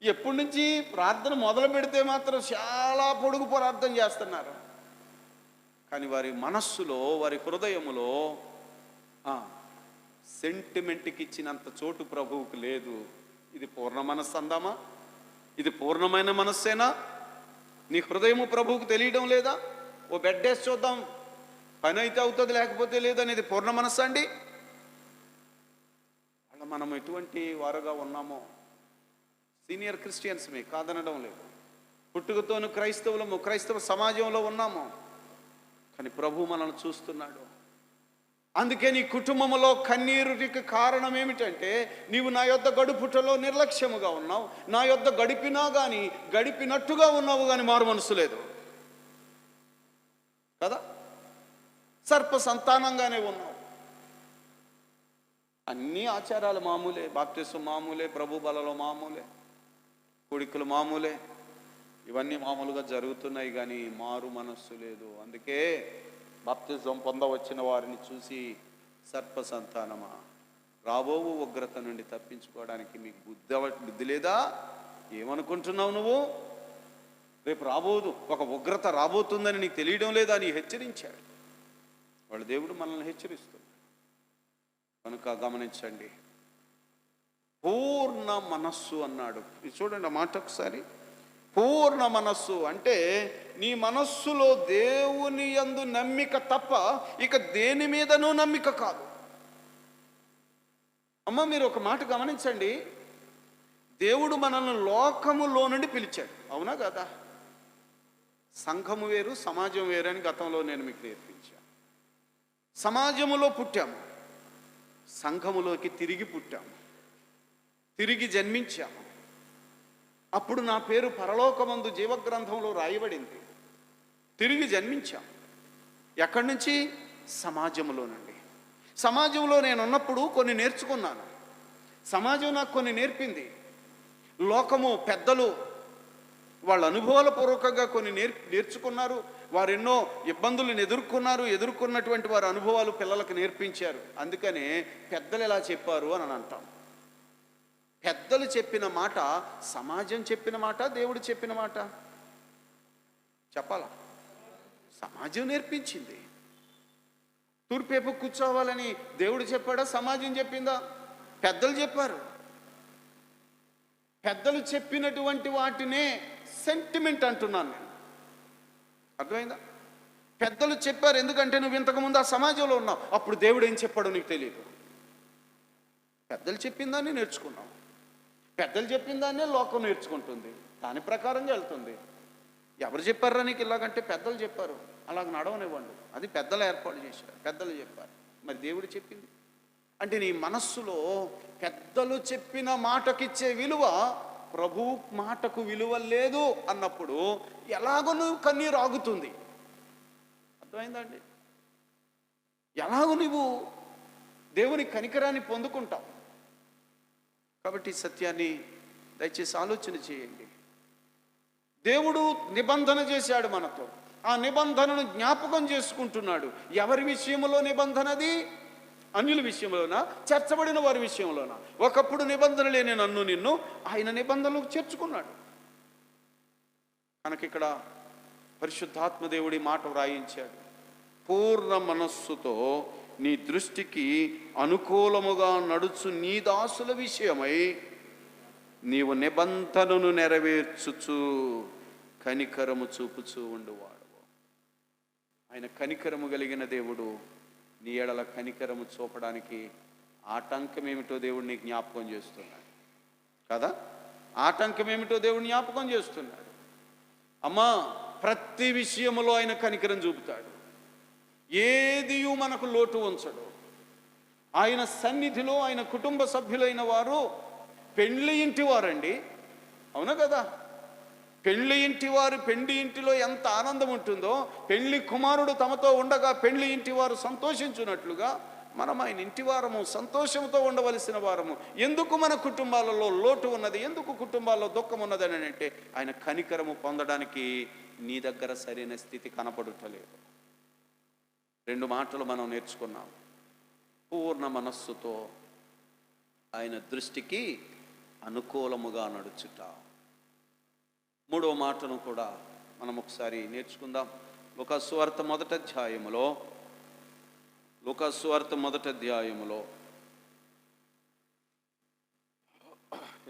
ఎప్పటి నుంచి ప్రార్థన మొదలు పెడితే మాత్రం చాలా పొడుగు ప్రార్థన చేస్తున్నారు, కానీ వారి మనస్సులో వారి హృదయములో సెంటిమెంట్కి ఇచ్చినంత చోటు ప్రభువుకు లేదు. ఇది పూర్ణ మనస్సు అందామా? ఇది పూర్ణమైన మనస్సేనా? నీ హృదయము ప్రభువుకు తెలియడం లేదా? ఓ బెడ్ వేసి చూద్దాం, పని అయితే అవుతుంది లేకపోతే లేదనేది పూర్ణ మనస్సు అండి. అలా మనం ఎటువంటి వారుగా ఉన్నామో, సీనియర్ క్రిస్టియన్స్మే కాదనడం లేదు, పుట్టుకతోను క్రైస్తవ సమాజంలో ఉన్నాము, కానీ ప్రభు మనల్ని చూస్తున్నాడు. అందుకే నీ కుటుంబంలో కన్నీరుకి కారణం ఏమిటంటే నీవు నా యొద్ద గడుపుటలో నిర్లక్ష్యముగా ఉన్నావు. నా యొద్ద గడిపినా కానీ గడిపినట్టుగా ఉన్నావు, కానీ మారు మనసు లేదు కదా. సర్ప సంతానంగానే ఉన్నావు. అన్ని ఆచారాలు మామూలే, బాప్తిసం మామూలే, ప్రభు బలలో మామూలే, కొడుకులు మామూలే, ఇవన్నీ మామూలుగా జరుగుతున్నాయి, కానీ మారు మనస్సు లేదు. అందుకే బాప్తిజం పొందవచ్చిన వారిని చూసి సర్ప సంతానమా, రాబోవు ఉగ్రత నుండి తప్పించుకోవడానికి మీకు బుద్ధి లేదా? ఏమనుకుంటున్నావు నువ్వు? రేపు రాబోదు, ఒక ఉగ్రత రాబోతుందని నీకు తెలియడం లేదా అని హెచ్చరించాడు. వాళ్ళ దేవుడు మనల్ని హెచ్చరిస్తున్నాడు కనుక గమనించండి. పూర్ణ మనస్సు అన్నాడు. ఇది చూడండి ఆ మాట ఒకసారి. పూర్ణ మనస్సు అంటే నీ మనస్సులో దేవుని యందు నమ్మిక తప్ప ఇక దేని మీదనూ నమ్మిక కాదు. అమ్మ మీరు ఒక మాట గమనించండి, దేవుడు మనల్ని లోకములో నుండి పిలిచాడు, అవునా కదా? సంఘము వేరు సమాజం వేరు అని గతంలో నేను మీకు నేర్పించాను. సమాజములో పుట్టాము, సంఘములోకి తిరిగి పుట్టాము, తిరిగి జన్మించాము. అప్పుడు నా పేరు పరలోకమందు జీవగ్రంథంలో రాయబడింది. తిరిగి జన్మించాం. ఎక్కడి నుంచి? సమాజంలో నుండి. సమాజంలో నేను ఉన్నప్పుడు కొన్ని నేర్చుకున్నాను. సమాజం నాకు కొన్ని నేర్పింది. లోకము పెద్దలు వాళ్ళ అనుభవాల పూర్వకంగా కొన్ని నేర్చుకున్నారు. వారు ఎన్నో ఇబ్బందులను ఎదుర్కొన్నటువంటి వారి అనుభవాలు పిల్లలకు నేర్పించారు. అందుకనే పెద్దలు ఎలా చెప్పారు అని అంటాం. పెద్దలు చెప్పిన మాట సమాజం చెప్పిన మాట, దేవుడు చెప్పిన మాట చెప్పాలా? సమాజం నేర్పించింది. తూర్పేపు కూర్చోవాలని దేవుడు చెప్పాడా? సమాజం చెప్పిందా? పెద్దలు చెప్పారు. పెద్దలు చెప్పినటువంటి వాటినే సెంటిమెంట్ అంటున్నాను నేను. అర్థమైందా? పెద్దలు చెప్పారు, ఎందుకంటే నువ్వు ఇంతకుముందు ఆ సమాజంలో ఉన్నావు. అప్పుడు దేవుడు ఏం చెప్పాడో నీకు తెలియదు. పెద్దలు చెప్పిన దాన్ని నేర్చుకున్నావు. పెద్దలు చెప్పిన దాన్నే లోకం నేర్చుకుంటుంది, దాని ప్రకారంగా వెళ్తుంది. ఎవరు చెప్పారా నీకు ఇలాగంటే? పెద్దలు చెప్పారు, అలాగ నడవనివ్వండి. అది పెద్దలు ఏర్పాటు చేశారు, పెద్దలు చెప్పారు. మరి దేవుడు చెప్పింది అంటే నీ మనస్సులో పెద్దలు చెప్పిన మాటకిచ్చే విలువ, ప్రభు మాటకు విలువ లేదు అన్నప్పుడు ఎలాగో నువ్వు కన్నీరు ఆగుతుంది. అర్థమైందా అండి? ఎలాగో నువ్వు దేవుని కనికరాన్ని పొందుకుంటావు. కాబట్టి సత్యాన్ని దయచేసి ఆలోచన చేయండి. దేవుడు నిబంధన చేశాడు మనతో, ఆ నిబంధనను జ్ఞాపకం చేసుకుంటున్నాడు. ఎవరి విషయంలో నిబంధనది? అన్యుల విషయంలోనా, చేర్చబడిన వారి విషయంలోనా? ఒకప్పుడు నిబంధన లేని నన్ను నిన్ను ఆయన నిబంధనలకు చేర్చుకున్నాడు. కనుక ఇక్కడ పరిశుద్ధాత్మ దేవుడి మాట వ్రాయించాడు. పూర్ణ మనస్సుతో నీ దృష్టికి అనుకూలముగా నడుచు నీ దాసుల విషయమై నీవు నిబంధనను నెరవేర్చుచు కనికరము చూపుచూ ఉండువాడు. ఆయన కనికరము కలిగిన దేవుడు. నీ ఎడల కనికరము చూపడానికి ఆటంకం ఏమిటో దేవుడు నీకు జ్ఞాపకం చేస్తున్నాడు కదా. ఆటంకం ఏమిటో దేవుడు జ్ఞాపకం చేస్తున్నాడు. అమ్మా, ప్రతి విషయములో ఆయన కనికరం చూపుతాడు. ఏదియు మనకు లోటు ఉంచడు. ఆయన సన్నిధిలో ఆయన కుటుంబ సభ్యులైన వారు పెండ్లి ఇంటి వారండి, అవునా కదా? పెండ్లి ఇంటి వారు, పెండ్లి ఇంటిలో ఎంత ఆనందం ఉంటుందో, పెండ్లి కుమారుడు తమతో ఉండగా పెండ్లి ఇంటి వారు సంతోషించున్నట్లుగా మనం ఆయన ఇంటి వారము, సంతోషంతో ఉండవలసిన వారము. ఎందుకు మన కుటుంబాలలో లోటు ఉన్నది, ఎందుకు కుటుంబాల్లో దుఃఖం ఉన్నది అని అంటే ఆయన కనికరము పొందడానికి నీ దగ్గర సరైన స్థితి కనపడుటలేదు. 2 మాటలు మనం నేర్చుకున్నాం. పూర్ణ మనస్సుతో ఆయన దృష్టికి అనుకూలముగా నడుచుట. 3వ మాటను కూడా మనం ఒకసారి నేర్చుకుందాం. లూకాసువార్త మొదటి అధ్యాయములో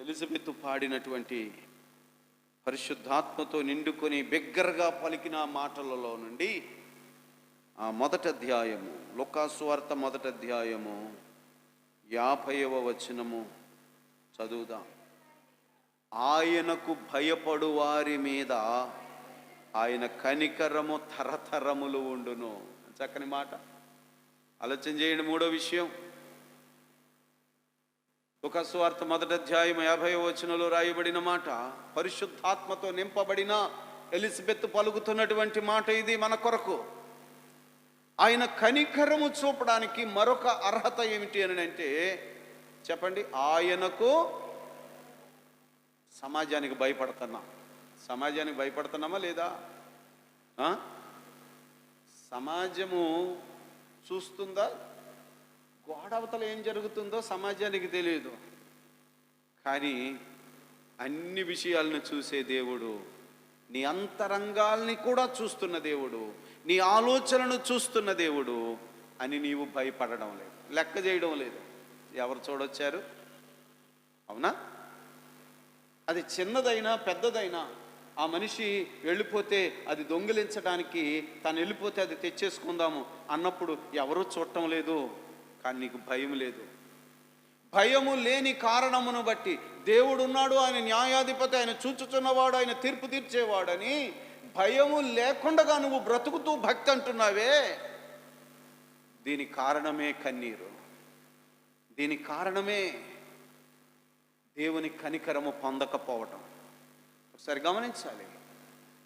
ఎలిజబెత్ పాడినటువంటి పరిశుద్ధాత్మతో నిండుకొని బిగ్గరగా పలికిన మాటలలో నుండి ఆ మొదటి అధ్యాయము, లూకాసువార్త మొదటి అధ్యాయము 50వ వచనము చదువుదాం. ఆయనకు భయపడు వారి మీద ఆయన కనికరము తరతరములు ఉండును. చక్కని మాట. ఆలోచన చేయండి. 3వ విషయం, లూకాసువార్త మొదటి అధ్యాయం 50వ వచనంలో రాయబడిన మాట, పరిశుద్ధాత్మతో నింపబడిన ఎలిజబెత్ పలుకుతున్నటువంటి మాట ఇది మన కొరకు. ఆయన కనికరము చూపడానికి మరొక అర్హత ఏమిటి అని అంటే చెప్పండి. ఆయనకు, సమాజానికి భయపడుతున్నామా లేదా? సమాజము చూస్తుందా? గోడవతల ఏం జరుగుతుందో సమాజానికి తెలియదు, కానీ అన్ని విషయాలను చూసే దేవుడు, నీ అంతరంగాల్ని కూడా చూస్తున్న దేవుడు, నీ ఆలోచనను చూస్తున్న దేవుడు అని నీవు భయపడడం లేదు, లెక్క చేయడం లేదు. ఎవరు చూడొచ్చారు? అవునా? అది చిన్నదైనా పెద్దదైనా, ఆ మనిషి వెళ్ళిపోతే అది దొంగిలించడానికి, తను వెళ్ళిపోతే అది తెచ్చేసుకుందాము అన్నప్పుడు ఎవరూ చూడటం లేదు, కానీ నీకు భయం లేదు. భయము లేని కారణమును బట్టి దేవుడు ఉన్నాడు, ఆయన న్యాయాధిపతి, ఆయన చూచుచున్నవాడు, ఆయన తీర్పు తీర్చేవాడని భయము లేకుండా నువ్వు బ్రతుకుతూ భక్తి అంటున్నావే, దీనికి కారణమే కన్నీరు. దీనికి కారణమే దేవుని కనికరము పొందకపోవటం. ఒకసారి గమనించాలి.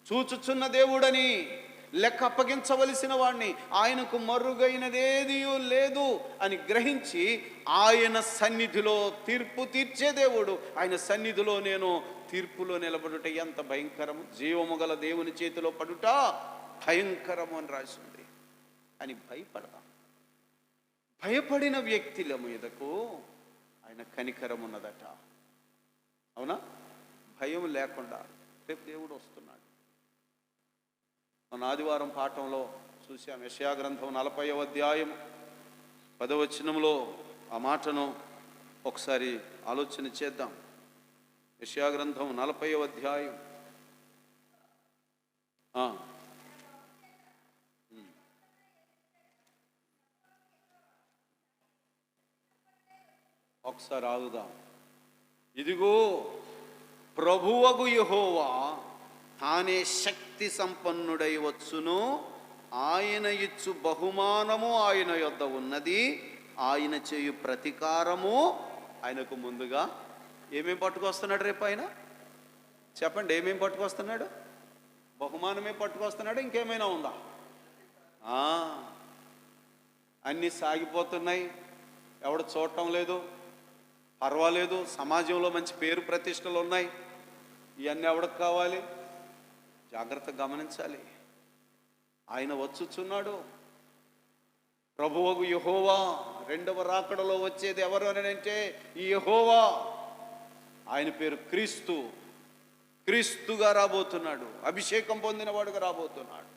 చూచుచున్న దేవుడని లెక్క అప్పగించవలసిన వాడిని, ఆయనకు మరుగైనదేదీ లేదు అని గ్రహించి ఆయన సన్నిధిలో తీర్పు తీర్చే దేవుడు, ఆయన సన్నిధిలో నేను తీర్పులో నిలబడుట ఎంత భయంకరము, జీవము గల దేవుని చేతిలో పడుట భయంకరము అని రాసింది. అని భయపడదాం. భయపడిన వ్యక్తుల మీదకు ఆయన కనికరం ఉన్నదట. అవునా? భయం లేకుండా రేపు దేవుడు వస్తున్నాడు. మన ఆదివారం పాఠంలో చూసాం. యెషయా గ్రంథం 40వ అధ్యాయం 10వ వచనంలో ఆ మాటను ఒకసారి ఆలోచన చేద్దాం. యెషయా గ్రంథం 40వ అధ్యాయం. ఒకసారి ఆగుదాం. ఇదిగో ప్రభువగు యెహోవా తానే శక్తి సంపన్నుడై వచ్చును, ఆయన ఇచ్చు బహుమానము ఆయన యొద్ద ఉన్నది, ఆయన చేయు ప్రతీకారము ఆయనకు ముందుగా. ఏమేం పట్టుకొస్తున్నాడు రేపు ఆయన? చెప్పండి, ఏమేం పట్టుకొస్తున్నాడు? బహుమానమే పట్టుకొస్తున్నాడు, ఇంకేమైనా ఉందా? అన్నీ సాగిపోతున్నాయి, ఎవడు చూడటం లేదు, పర్వాలేదు, సమాజంలో మంచి పేరు ప్రతిష్టలు ఉన్నాయి, ఇవన్నీ ఎవడికి కావాలి? జాగ్రత్తగా గమనించాలి. ఆయన వచ్చుచున్నాడు. ప్రభువగు యెహోవా రెండవ రాకడలో వచ్చేది ఎవరు అని అంటే ఈ యెహోవా. ఆయన పేరు క్రీస్తు. క్రీస్తుగా రాబోతున్నాడు, అభిషేకం పొందినవాడుగా రాబోతున్నాడు.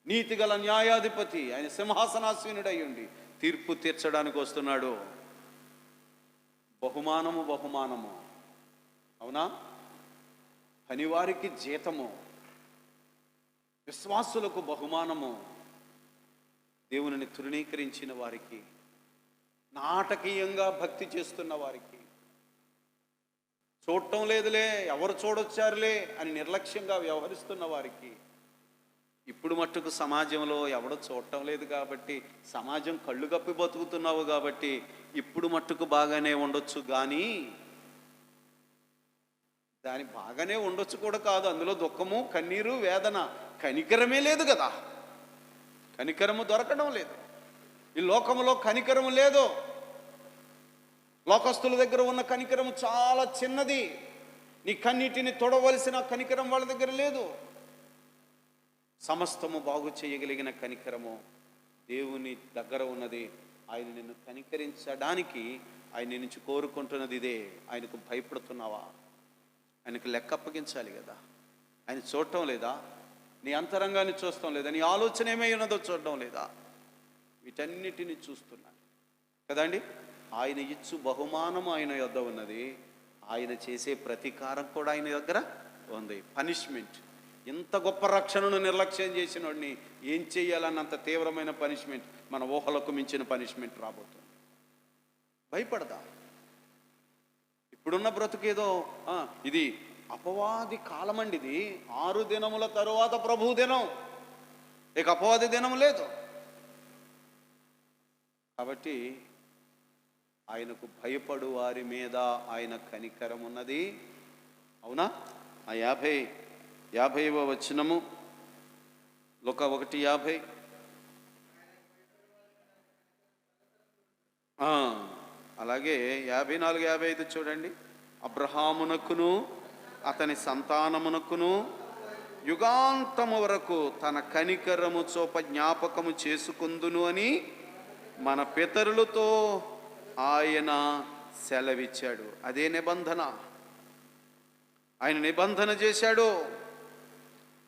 నీతిగల న్యాయాధిపతి, ఆయన సింహాసనాసీనుడై ఉండి తీర్పు తీర్చడానికి వస్తున్నాడు. బహుమానము బహుమానము, అవునా? పనివారికి జీతము, విశ్వాసులకు బహుమానము, దేవునిని తృణీకరించిన వారికి, నాటకీయంగా భక్తి చేస్తున్న వారికి, చూడటం లేదులే, ఎవరు చూడొచ్చారులే అని నిర్లక్ష్యంగా వ్యవహరిస్తున్న వారికి, ఇప్పుడు మట్టుకు సమాజంలో ఎవడో చూడటం లేదు కాబట్టి, సమాజం కళ్ళు కప్పి బతుకుతున్నావు కాబట్టి ఇప్పుడు మట్టుకు బాగానే ఉండొచ్చు, కానీ దాని బాగానే ఉండొచ్చు కూడా కాదు. అందులో దుఃఖము, కన్నీరు, వేదన, కనికరమే లేదు కదా. కనికరము దొరకడం లేదు. ఈ లోకములో కనికరము లేదు. లోకస్తుల దగ్గర ఉన్న కనికరము చాలా చిన్నది. నీ కన్నీటిని తొడవలసిన కనికరం వాళ్ళ దగ్గర లేదు. సమస్తము బాగు చేయగలిగిన కనికరము దేవుని దగ్గర ఉన్నది. ఆయన నిన్ను కనికరించడానికి ఆయన నుంచి కోరుకుంటున్నది ఇదే. ఆయనకు భయపడుతున్నావా? ఆయనకు లెక్క అప్పగించాలి కదా. ఆయన చూడటం లేదా? నీ అంతరంగాన్ని చూడటం లేదా? నీ ఆలోచన ఏమై ఉన్నదో చూడటం లేదా? వీటన్నిటిని చూస్తున్నాను కదండి. ఆయన ఇచ్చు బహుమానము ఆయన యొద్ద ఉన్నది, ఆయన చేసే ప్రతీకారం కూడా ఆయన దగ్గర ఉంది. పనిష్మెంట్. ఇంత గొప్ప రక్షణను నిర్లక్ష్యం చేసిన వాడిని ఏం చేయాలన్నంత తీవ్రమైన పనిష్మెంట్, మన ఊహలకు మించిన పనిష్మెంట్ రాబోతుంది. భయపడదా? ఇప్పుడున్న బ్రతుకేదో ఇది అపవాది కాలమండి. ఇది 6 దినముల తరువాత ప్రభు దినం, ఇక అపవాది దినం లేదు. కాబట్టి ఆయనకు భయపడు వారి మీద ఆయన కనికరం ఉన్నది, అవునా? ఆ 50వ వచనము, లూకా 1:50. అలాగే 54, 55 చూడండి. అబ్రహామునకును అతని సంతానమునకును యుగాంతము వరకు తన కనికరము చోప జ్ఞాపకము చేసుకుందును అని మన పితరులతో ఆయన సెలవిచ్చాడు. అదే నిబంధన. ఆయన నిబంధన చేశాడు.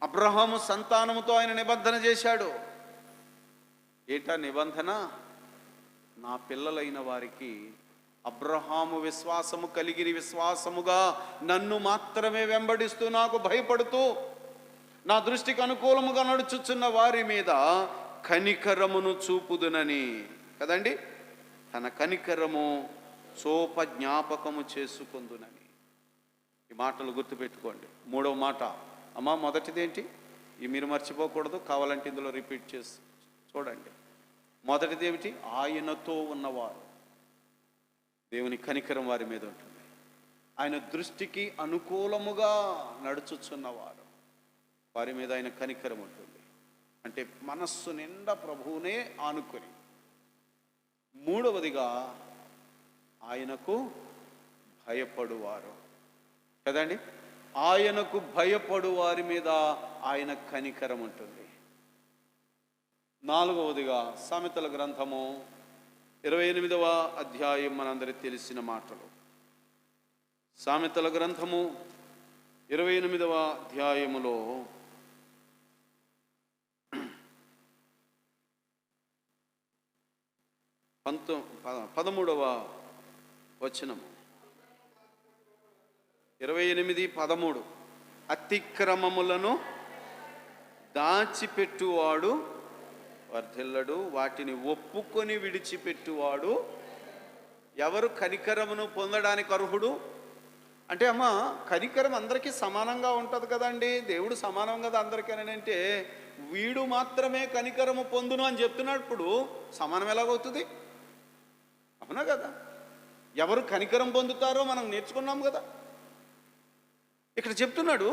అబ్రహాము సంతానముతో ఆయన నిబంధన చేశాడు. ఏటా నిబంధన? నా పిల్లలైన వారికి అబ్రహాము విశ్వాసము కలిగిన విశ్వాసముగా నన్ను మాత్రమే వెంబడిస్తూ నాకు భయపడుతూ నా దృష్టికి అనుకూలముగా నడుచుచున్న వారి మీద కనికరమును చూపుదునని కదండి. తన కనికరము చోప జ్ఞాపకము చేసుకుందునని. ఈ మాటలు గుర్తుపెట్టుకోండి. 3వ మాట అమ్మా, మొదటిదేంటి? ఈ మీరు మర్చిపోకూడదు, కావాలంటే ఇందులో రిపీట్ చేసి చూడండి. మొదటిది ఏమిటి? ఆయనతో ఉన్నవారు. దేవుని కనికరం వారి మీద ఉంటుంది. ఆయన దృష్టికి అనుకూలముగా నడుచుచున్నవారు, వారి మీద ఆయన కనికరం ఉంటుంది. అంటే మనస్సు నిండా ప్రభువునే ఆనుకొని. 3వదిగా ఆయనకు భయపడువారు కదండి. ఆయనకు భయపడు వారి మీద ఆయన కనికరం ఉంటుంది. 4వదిగా సామెతల గ్రంథము 28వ అధ్యాయం, మనందరికి తెలిసిన మాటలు. సామెతల గ్రంథము 28వ అధ్యాయములో 13వ వచనము. 28:13 అతిక్రమములను దాచిపెట్టువాడు వర్ధిల్లడు, వాటిని ఒప్పుకొని విడిచిపెట్టువాడు. ఎవరు కనికరమును పొందడానికి అర్హుడు అంటే, అమ్మ కనికరం అందరికీ సమానంగా ఉంటుంది కదండి, దేవుడు సమానం కదా అందరికీ అని అంటే, వీడు మాత్రమే కనికరము పొందును అని చెప్తున్నప్పుడు సమానం ఎలాగవుతుంది? అవునా కదా? ఎవరు కనికరం పొందుతారో మనం నేర్చుకున్నాం కదా. ఇక్కడ చెప్తున్నాడు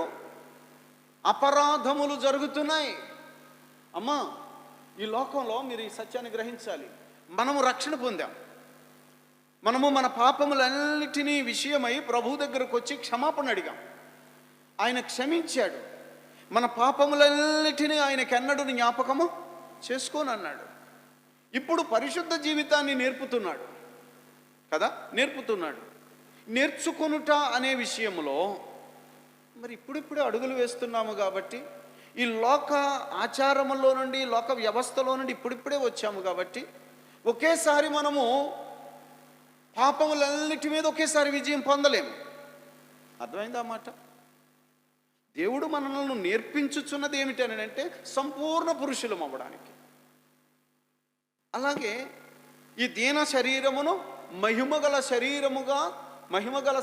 అపరాధములు జరుగుతున్నాయి. అమ్మా ఈ లోకంలో మీరు ఈ సత్యాన్ని గ్రహించాలి. మనము రక్షణ పొందాం, మనము మన పాపములన్నిటినీ విషయమై ప్రభు దగ్గరకు వచ్చి క్షమాపణ అడిగాం. ఆయన క్షమించాడు. మన పాపములన్నిటినీ ఆయనకెన్నడూ జ్ఞాపకము చేసుకోనన్నాడు. ఇప్పుడు పరిశుద్ధ జీవితాన్ని నేర్పుతున్నాడు కదా, నేర్పుతున్నాడు. నేర్చుకొనుట అనే విషయంలో మరి ఇప్పుడిప్పుడే అడుగులు వేస్తున్నాము కాబట్టి, ఈ లోక ఆచారములో నుండి, లోక వ్యవస్థలో నుండి ఇప్పుడిప్పుడే వచ్చాము కాబట్టి, ఒకేసారి మనము పాపములన్నిటి మీద ఒకేసారి విజయం పొందలేము. అర్థమైందా మాట? దేవుడు మనల్ని నేర్పించుచున్నది ఏమిటి అని అంటే, సంపూర్ణ పురుషులం అవ్వడానికి. అలాగే ఈ దీన శరీరమును మహిమగల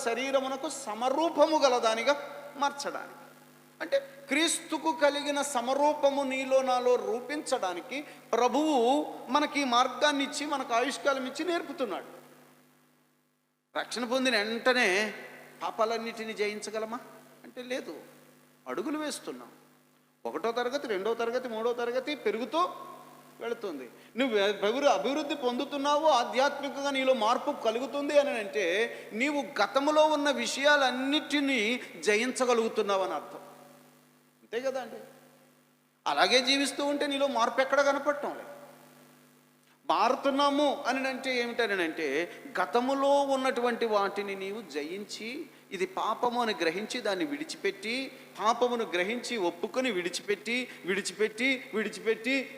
శరీరమునకు సమరూపము గల దానిగా మార్చడానికి, అంటే క్రీస్తుకు కలిగిన సమరూపము నీలో నాలో రూపించడానికి ప్రభువు మనకి మార్గాన్ని ఇచ్చి, మనకు ఆయుష్కాలం ఇచ్చి నేర్పుతున్నాడు. రక్షణ పొందిన వెంటనే పాపాలన్నిటిని జయించగలమా అంటే లేదు. అడుగులు వేస్తున్నాం. 1వ తరగతి, 2వ తరగతి, 3వ తరగతి పెరుగుతూ వెళుతుంది. నువ్వు అభివృద్ధి పొందుతున్నావు, ఆధ్యాత్మికంగా నీలో మార్పు కలుగుతుంది అని అంటే, నీవు గతంలో ఉన్న విషయాలన్నిటినీ జయించగలుగుతున్నావు అని అర్థం. అంతే కదా అండి? అలాగే జీవిస్తూ ఉంటే నీలో మార్పు ఎక్కడ కనపడటం లేదు. మారుతున్నాము అని అంటే ఏమిటని అంటే, గతములో ఉన్నటువంటి వాటిని నీవు జయించి, ఇది పాపము అని గ్రహించి దాన్ని విడిచిపెట్టి, పాపమును గ్రహించి ఒప్పుకొని విడిచిపెట్టి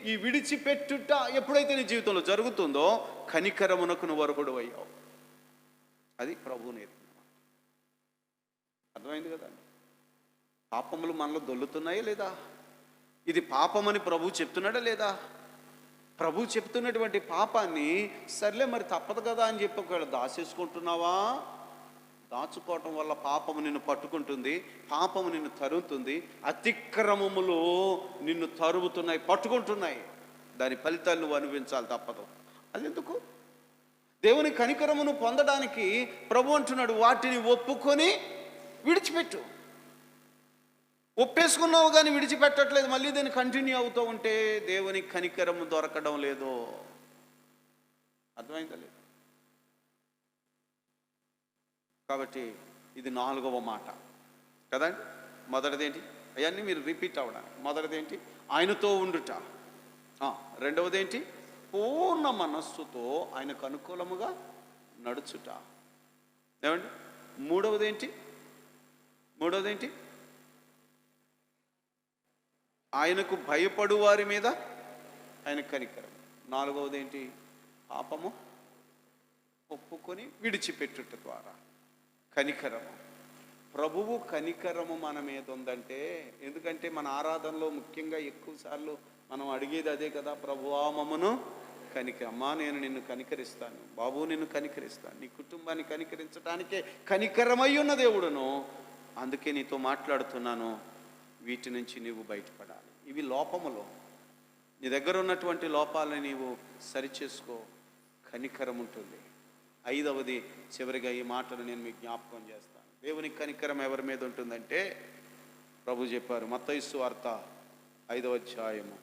ఈ విడిచిపెట్టుట ఎప్పుడైతే నీ జీవితంలో జరుగుతుందో కనికరమునకు నువ్వు అర్హుడు అయ్యావు. అది ప్రభువు నేర్పిన. అర్థమైంది కదండి? పాపములు మనలో దొల్లుతున్నాయా లేదా? ఇది పాపమని ప్రభువు చెప్తున్నాడా లేదా? ప్రభు చెప్తున్నటువంటి పాపాన్ని సర్లే మరి తప్పదు కదా అని చెప్పి ఒకవేళ దాచేసుకుంటున్నావా? దాచుకోవటం వల్ల పాపము నిన్ను పట్టుకుంటుంది, పాపము నిన్ను తరుగుతుంది, అతిక్రమములు నిన్ను తరుగుతున్నాయి, పట్టుకుంటున్నాయి. దాని ఫలితాలు నువ్వు అనుభవించాలి, తప్పదు. అదెందుకు? దేవుని కనికరమును పొందడానికి ప్రభు అంటున్నాడు, వాటిని ఒప్పుకొని విడిచిపెట్టు. ఒప్పేసుకున్నావు కానీ విడిచిపెట్టట్లేదు, మళ్ళీ దాన్ని కంటిన్యూ అవుతూ ఉంటే దేవుని కనికరము దొరకడం లేదు. అర్థమైందా లేదు? కాబట్టి ఇది 4వ మాట కదండి. మొదటిదేంటి? అవన్నీ మీరు రిపీట్ అవ్వడానికి. మొదటిదేంటి? ఆయనతో ఉండుట. 2వదేంటి? పూర్ణ మనస్సుతో ఆయనకు అనుకూలముగా నడుచుట. ఏమండి? మూడవదేంటి? ఆయనకు భయపడు వారి మీద ఆయన కనికరం. 4వదేంటి? పాపము ఒప్పుకొని విడిచిపెట్టుట ద్వారా కనికరము. ప్రభువు కనికరము మన మీద ఉందంటే, ఎందుకంటే మన ఆరాధనలో ముఖ్యంగా ఎక్కువసార్లు మనం అడిగేది అదే కదా, ప్రభువా మమ్మను అమ్మా నేను నిన్ను కనికరిస్తాను, బాబు నిన్ను కనికరిస్తాను, నీ కుటుంబాన్ని కనికరించడానికే కనికరమై ఉన్న దేవుడును. అందుకే నీతో మాట్లాడుతున్నాను, వీటి నుంచి నీవు బయటపడాలి. ఇవి లోపములో, నీ దగ్గర ఉన్నటువంటి లోపాలని నీవు సరిచేసుకో, కనికరం ఉంటుంది. 5వది చివరిగా ఈ మాటను నేను మీకు జ్ఞాపకం చేస్తాను. దేవుని కనికరం ఎవరి మీద ఉంటుందంటే, ప్రభు చెప్పారు మత్తయి సువార్త 5వ అధ్యాయము,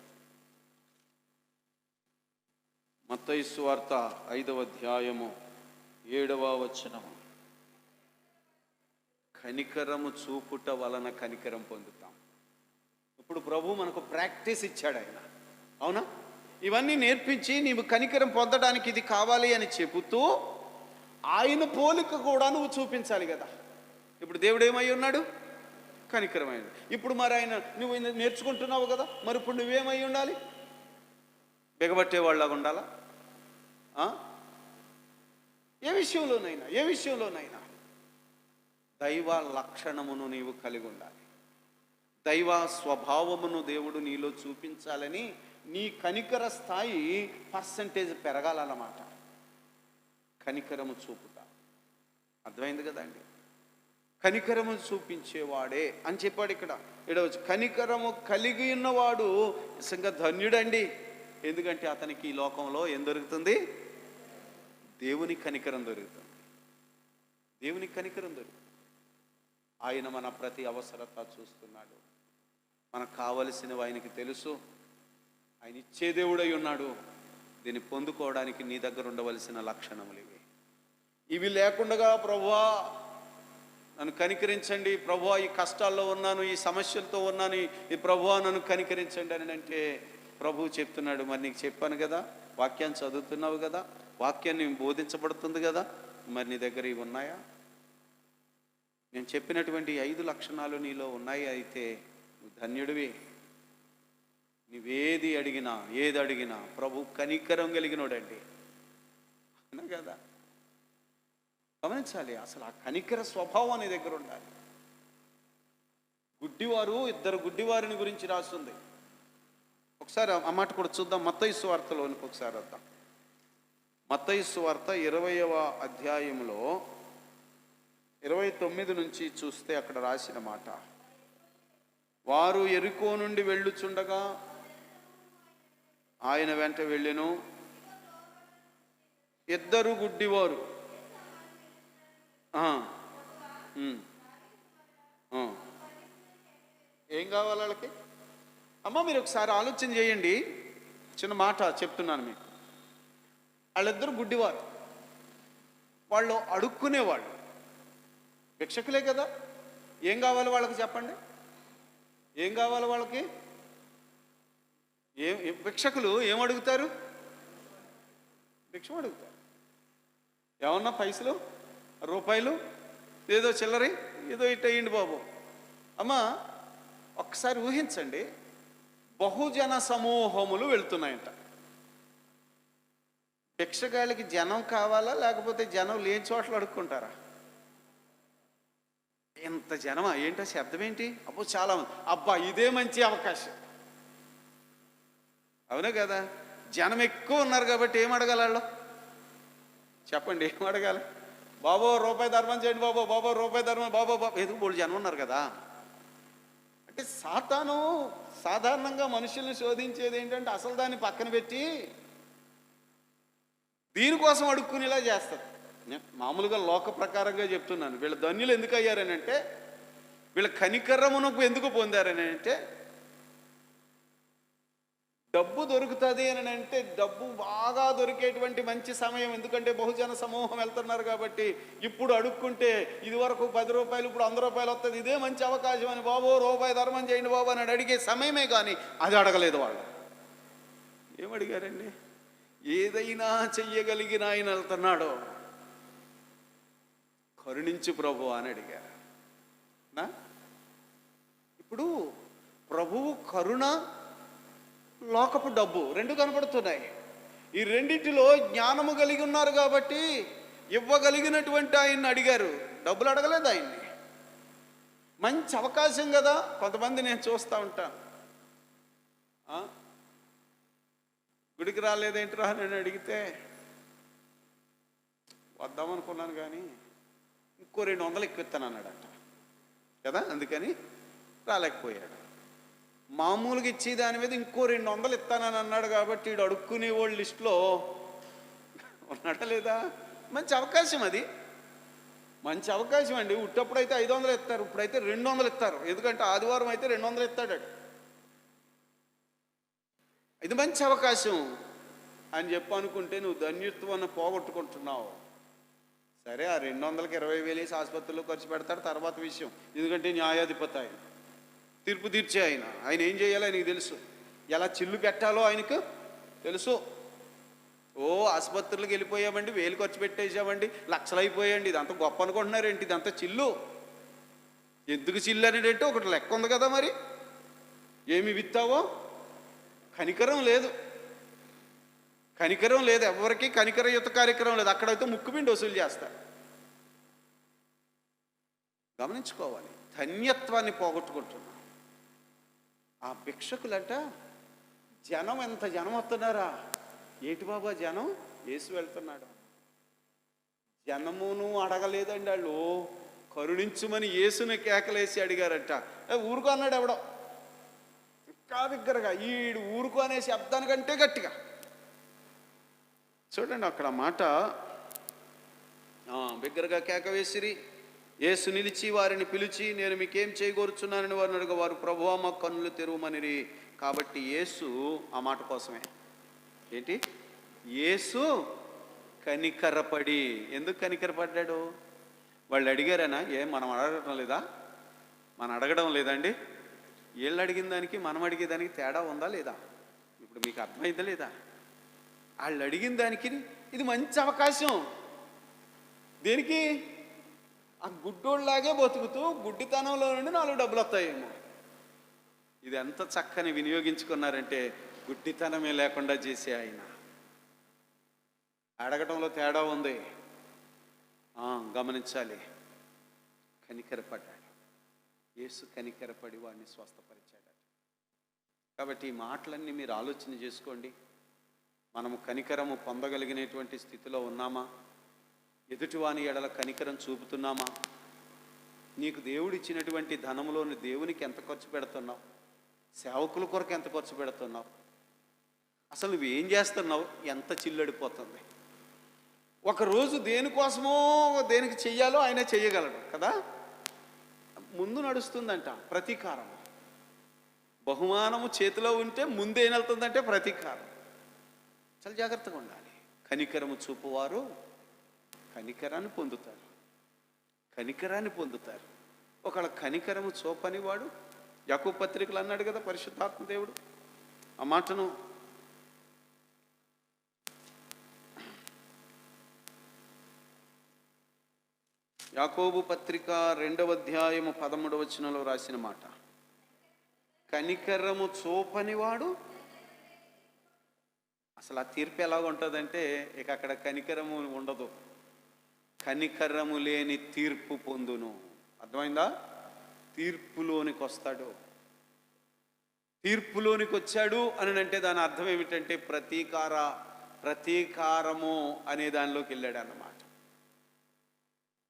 మత్తయి సువార్త 5వ అధ్యాయము 7వ వచనము. కనికరము చూపుట వలన కనికరం పొందుతాం. ఇప్పుడు ప్రభు మనకు ప్రాక్టీస్ ఇచ్చాడు ఆయన, అవునా? ఇవన్నీ నేర్పించి నీవు కనికరం పొందడానికి ఇది కావాలి అని చెబుతూ ఆయన పోలిక కూడా నువ్వు చూపించాలి కదా. ఇప్పుడు దేవుడు ఏమై ఉన్నాడు? కనికరమైనది. ఇప్పుడు మరి ఆయన నువ్వు నేర్చుకుంటున్నావు కదా, మరి ఇప్పుడు నువ్వేమై ఉండాలి? బిగబట్టేవాళ్ళగా ఉండాలా? ఏ విషయంలోనైనా దైవ లక్షణమును నీవు కలిగి ఉండాలి. దైవ స్వభావమును దేవుడు నీలో చూపించాలని నీ కనికర స్థాయి పర్సంటేజ్ పెరగాలన్నమాట. కనికరము చూపుట అర్థమైంది కదండి. కనికరము చూపించేవాడే అని చెప్పాడు ఇక్కడ. ఏడవచ్చు, కనికరము కలిగి ఉన్నవాడు నిజంగా ధన్యుడండి. ఎందుకంటే అతనికి ఈ లోకంలో ఏం దొరుకుతుంది? దేవుని కనికరం దొరుకుతుంది. దేవుని కనికరం దొరుకుతుంది. ఆయన మన ప్రతి అవసరత చూస్తున్నాడు. మనకు కావలసినవి ఆయనకి తెలుసు. ఆయన ఇచ్చే దేవుడై ఉన్నాడు. దీన్ని పొందుకోవడానికి నీ దగ్గర ఉండవలసిన లక్షణములు ఇవి లేకుండా ప్రభువా నన్ను కనికరించండి, ప్రభువా ఈ కష్టాల్లో ఉన్నాను, ఈ సమస్యలతో ఉన్నాను, ఈ ప్రభువా నన్ను కనికరించండి అని అంటే ప్రభువు చెప్తున్నాడు, మరి నీకు చెప్పాను కదా, వాక్యాన్ని చదువుతున్నావు కదా, వాక్యాన్ని బోధించబడుతుంది కదా, మరి నీ దగ్గర ఇవి ఉన్నాయా? నేను చెప్పినటువంటి 5 లక్షణాలు నీలో ఉన్నాయి. అయితే నువ్వు ధన్యుడివి. నువ్వేది అడిగినా ఏది అడిగినా ప్రభు కనికరం కలిగినోడండి అవునా కదా. గమనించాలి, అసలు ఆ కనికర స్వభావం నీ దగ్గర ఉండాలి. గుడ్డివారు, 2 గుడ్డివారిని గురించి రాస్తుంది. ఒకసారి ఆ మాట కూడా చూద్దాం. మత్తయి సువార్తలోనికి ఒకసారి వద్దాం. మత్తయి సువార్త 20వ అధ్యాయంలో 29 నుంచి చూస్తే అక్కడ రాసిన మాట, వారు యెరికో నుండి వెళ్ళుచుండగా ఆయన వెంట వెళ్ళెను. 2 గుడ్డివారు ఏం కావాలి వాళ్ళకి? అమ్మ మీరు ఒకసారి ఆలోచన చేయండి. చిన్న మాట చెప్తున్నాను మీకు. వాళ్ళిద్దరు గుడ్డివారు, వాళ్ళు అడుక్కునేవాళ్ళు, భిక్షకులే కదా. ఏం కావాలి వాళ్ళకి చెప్పండి? ఏం కావాలి వాళ్ళకి? భిక్షకులు ఏం అడుగుతారు? భిక్షం అడుగుతారు. ఏమన్నా పైసలు, రూపాయలు, ఏదో చిల్లరి, ఏదో ఇట్ట అయ్యింది బాబు. అమ్మ ఒక్కసారి ఊహించండి, బహుజన సమూహములు వెళ్తున్నాయంట. భిక్షగాళ్ళకి జనం కావాలా, లేకపోతే జనం లేని చోట్ల అడుక్కుంటారా? ఎంత జనమా? ఏంటో శబ్దం ఏంటి? అబ్బో చాలా మంది. అబ్బా ఇదే మంచి అవకాశం, అవునా కదా. జనం ఎక్కువ ఉన్నారు కాబట్టి ఏం అడగాలి వాళ్ళు? చెప్పండి, ఏం అడగాలి? బాబో రూపాయి ధర్మం చేయండి బాబో, బాబో రూపాయి ధర్మం, బాబో బాబు. ఎందుకు బోళ్ళు జనం ఉన్నారు కదా. అంటే సాతాను సాధారణంగా మనుషుల్ని శోధించేది ఏంటంటే అసలు దాన్ని పక్కన పెట్టి దీనికోసం అడుక్కునేలా చేస్తారు. నేను మామూలుగా లోక ప్రకారంగా చెప్తున్నాను. వీళ్ళ ధన్యులు ఎందుకు అయ్యారని అంటే, వీళ్ళ కనికరమునకు ఎందుకు పొందారని అంటే, డబ్బు దొరుకుతుంది అని అంటే, డబ్బు బాగా దొరికేటువంటి మంచి సమయం. ఎందుకంటే బహుజన సమూహం వెళ్తున్నారు కాబట్టి ఇప్పుడు అడుక్కుంటే ఇదివరకు 10 రూపాయలు ఇప్పుడు 100 రూపాయలు వస్తుంది, ఇదే మంచి అవకాశం అని బాబో రూపాయి ధర్మం చేయండి బాబు అని అడిగే సమయమే. కానీ అది అడగలేదు వాళ్ళు. ఏమడిగారండి? ఏదైనా చెయ్యగలిగిన ఆయన వెళ్తున్నాడో కరుణించు ప్రభు అని అడిగారు నా. ఇప్పుడు ప్రభువు కరుణ, లోకపు డబ్బు 2 కనపడుతున్నాయి. ఈ రెండింటిలో జ్ఞానము కలిగి ఉన్నారు కాబట్టి ఇవ్వగలిగినటువంటి ఆయన్ని అడిగారు, డబ్బులు అడగలేదు ఆయన్ని. మంచి అవకాశం కదా. కొంతమంది నేను చూస్తూ ఉంటాను, గుడికి రాలేదేంటిరా నేను అడిగితే వద్దామనుకున్నాను కానీ ఇంకో 200 ఎక్కువ ఇస్తాను అన్నాడంట కదా, అందుకని రాలేకపోయాడు. మామూలుగా ఇచ్చే దాని మీద ఇంకో 200 ఇస్తానని అన్నాడు కాబట్టి వీడు అడుక్కునే వాళ్ళ లిస్టులో ఉన్నాడా లేదా? మంచి అవకాశం అది, మంచి అవకాశం అండి. ఉట్టప్పుడైతే 500 ఇస్తారు, ఇప్పుడైతే 200 ఇస్తారు. ఎందుకంటే ఆదివారం అయితే 200 ఇస్తాడు. ఇది మంచి అవకాశం అని చెప్పి అనుకుంటే నువ్వు ధన్యత్వాన్ని పోగొట్టుకుంటున్నావు. సరే, ఆ 200కి 20,000 వేసి ఆసుపత్రిలో ఖర్చు పెడతాడు, తర్వాత విషయం. ఎందుకంటే న్యాయాధిపతి ఆయన, తీర్పు తీర్చే ఆయన ఏం చేయాలో ఆయనకి తెలుసు, ఎలా చిల్లు పెట్టాలో ఆయనకు తెలుసు. ఓ ఆసుపత్రులకు వెళ్ళిపోయామండి, 1000 ఖర్చు పెట్టేసామండి, లక్షలు అయిపోయాయండి, ఇదంతా గొప్ప అనుకుంటున్నారేంటి? ఇదంతా చిల్లు. ఎందుకు చిల్లు అనేటంటే ఒకటి లెక్క ఉంది కదా. మరి ఏమి విత్తావో? కనికరం లేదు, కనికరం లేదు. ఎవరికి కనికరయుత కార్యక్రమం లేదు. అక్కడైతే ముక్కుపిండి వసూలు చేస్తారు. గమనించుకోవాలి, ధన్యత్వాన్ని పోగొట్టుకుంటున్నాం. ఆ భిక్షకులంట జనం ఎంత జనం వస్తున్నారా, ఏటి బాబా జనం, యేసు వెళ్తున్నాడు. జనమును అడగలేదండి, వాళ్ళు కరుణించుమని యేసుని కేకలేసి అడిగారట. ఊరుకో అన్నాడు ఎవడో, ఇంకా బిగ్గరగా, ఈడు ఊరుకో అనే శబ్దానికంటే గట్టిగా. చూడండి అక్కడ మాట, బిగ్గరగా కేక వేసిరి. యేసు నిలిచి వారిని పిలిచి, నేను మీకేం చేయగోరుచున్నానని వారిని అడుగు. వారు, ప్రభువా మా కన్నులు తెరువమనిరి. కాబట్టి యేసు ఆ మాట కోసమే, ఏంటి, యేసు కనికరపడి. ఎందుకు కనికరపడ్డాడు? వాళ్ళు అడిగారనా? మనం అడగడం లేదా? మనం అడగడం లేదండి. వీళ్ళు అడిగిన దానికి మనం అడిగేదానికి తేడా ఉందా లేదా? ఇప్పుడు మీకు అర్థమైందా లేదా? వాళ్ళు అడిగిన దానికి ఇది మంచి అవకాశం. దేనికి? ఆ గుడ్డోళ్ళలాగే బతుకుతూ గుడ్డితనంలో నుండి 4 డబ్బులు వస్తాయేమో. ఇది ఎంత చక్కని వినియోగించుకున్నారంటే, గుడ్డితనమే లేకుండా చేసే ఆయన. అడగటంలో తేడా ఉంది, గమనించాలి. కనికరపడ్డాడు యేసు, కనికరపడి వాడిని స్వస్థపరిచాడు. కాబట్టి ఈ మాటలన్నీ మీరు ఆలోచన చేసుకోండి. మనము కనికరము పొందగలిగినటువంటి స్థితిలో ఉన్నామా? ఎదుటివాని ఎడల కనికరం చూపుతున్నామా? నీకు దేవుడు ఇచ్చినటువంటి ధనములోని దేవునికి ఎంత ఖర్చు పెడుతున్నావు? సేవకుల కొరకు ఎంత ఖర్చు పెడుతున్నావు? అసలు నువ్వేం చేస్తున్నావు? ఎంత చిల్లడిపోతుంది. ఒకరోజు దేనికోసమో దేనికి చెయ్యాలో ఆయన చెయ్యగలడు కదా. ముందు నడుస్తుందంట ప్రతీకారం. బహుమానము చేతిలో ఉంటే ముందేం వెళ్తుందంటే ప్రతీకారం. చాలా జాగ్రత్తగా ఉండాలి. కనికరము చూపువారు కనికరాన్ని పొందుతారు, కనికరాన్ని పొందుతారు. ఒకవేళ కనికరము చూపని వాడు, యాకోబు పత్రికలు అన్నాడు కదా పరిశుద్ధాత్మ దేవుడు ఆ మాటను. యాకోబు పత్రిక 2వ అధ్యాయము 13వ వచనంలో రాసిన మాట, కనికరము చూపనివాడు. అసలు ఆ తీర్పు ఎలాగ ఉంటుందంటే, ఇక అక్కడ కనికరము ఉండదు. కనికరము లేని తీర్పు పొందును. అర్థమైందా? తీర్పులోనికి వస్తాడు. తీర్పులోనికి వచ్చాడు అని అంటే దాని అర్థం ఏమిటంటే ప్రతీకారము అనే దానిలోకి వెళ్ళాడు అన్నమాట.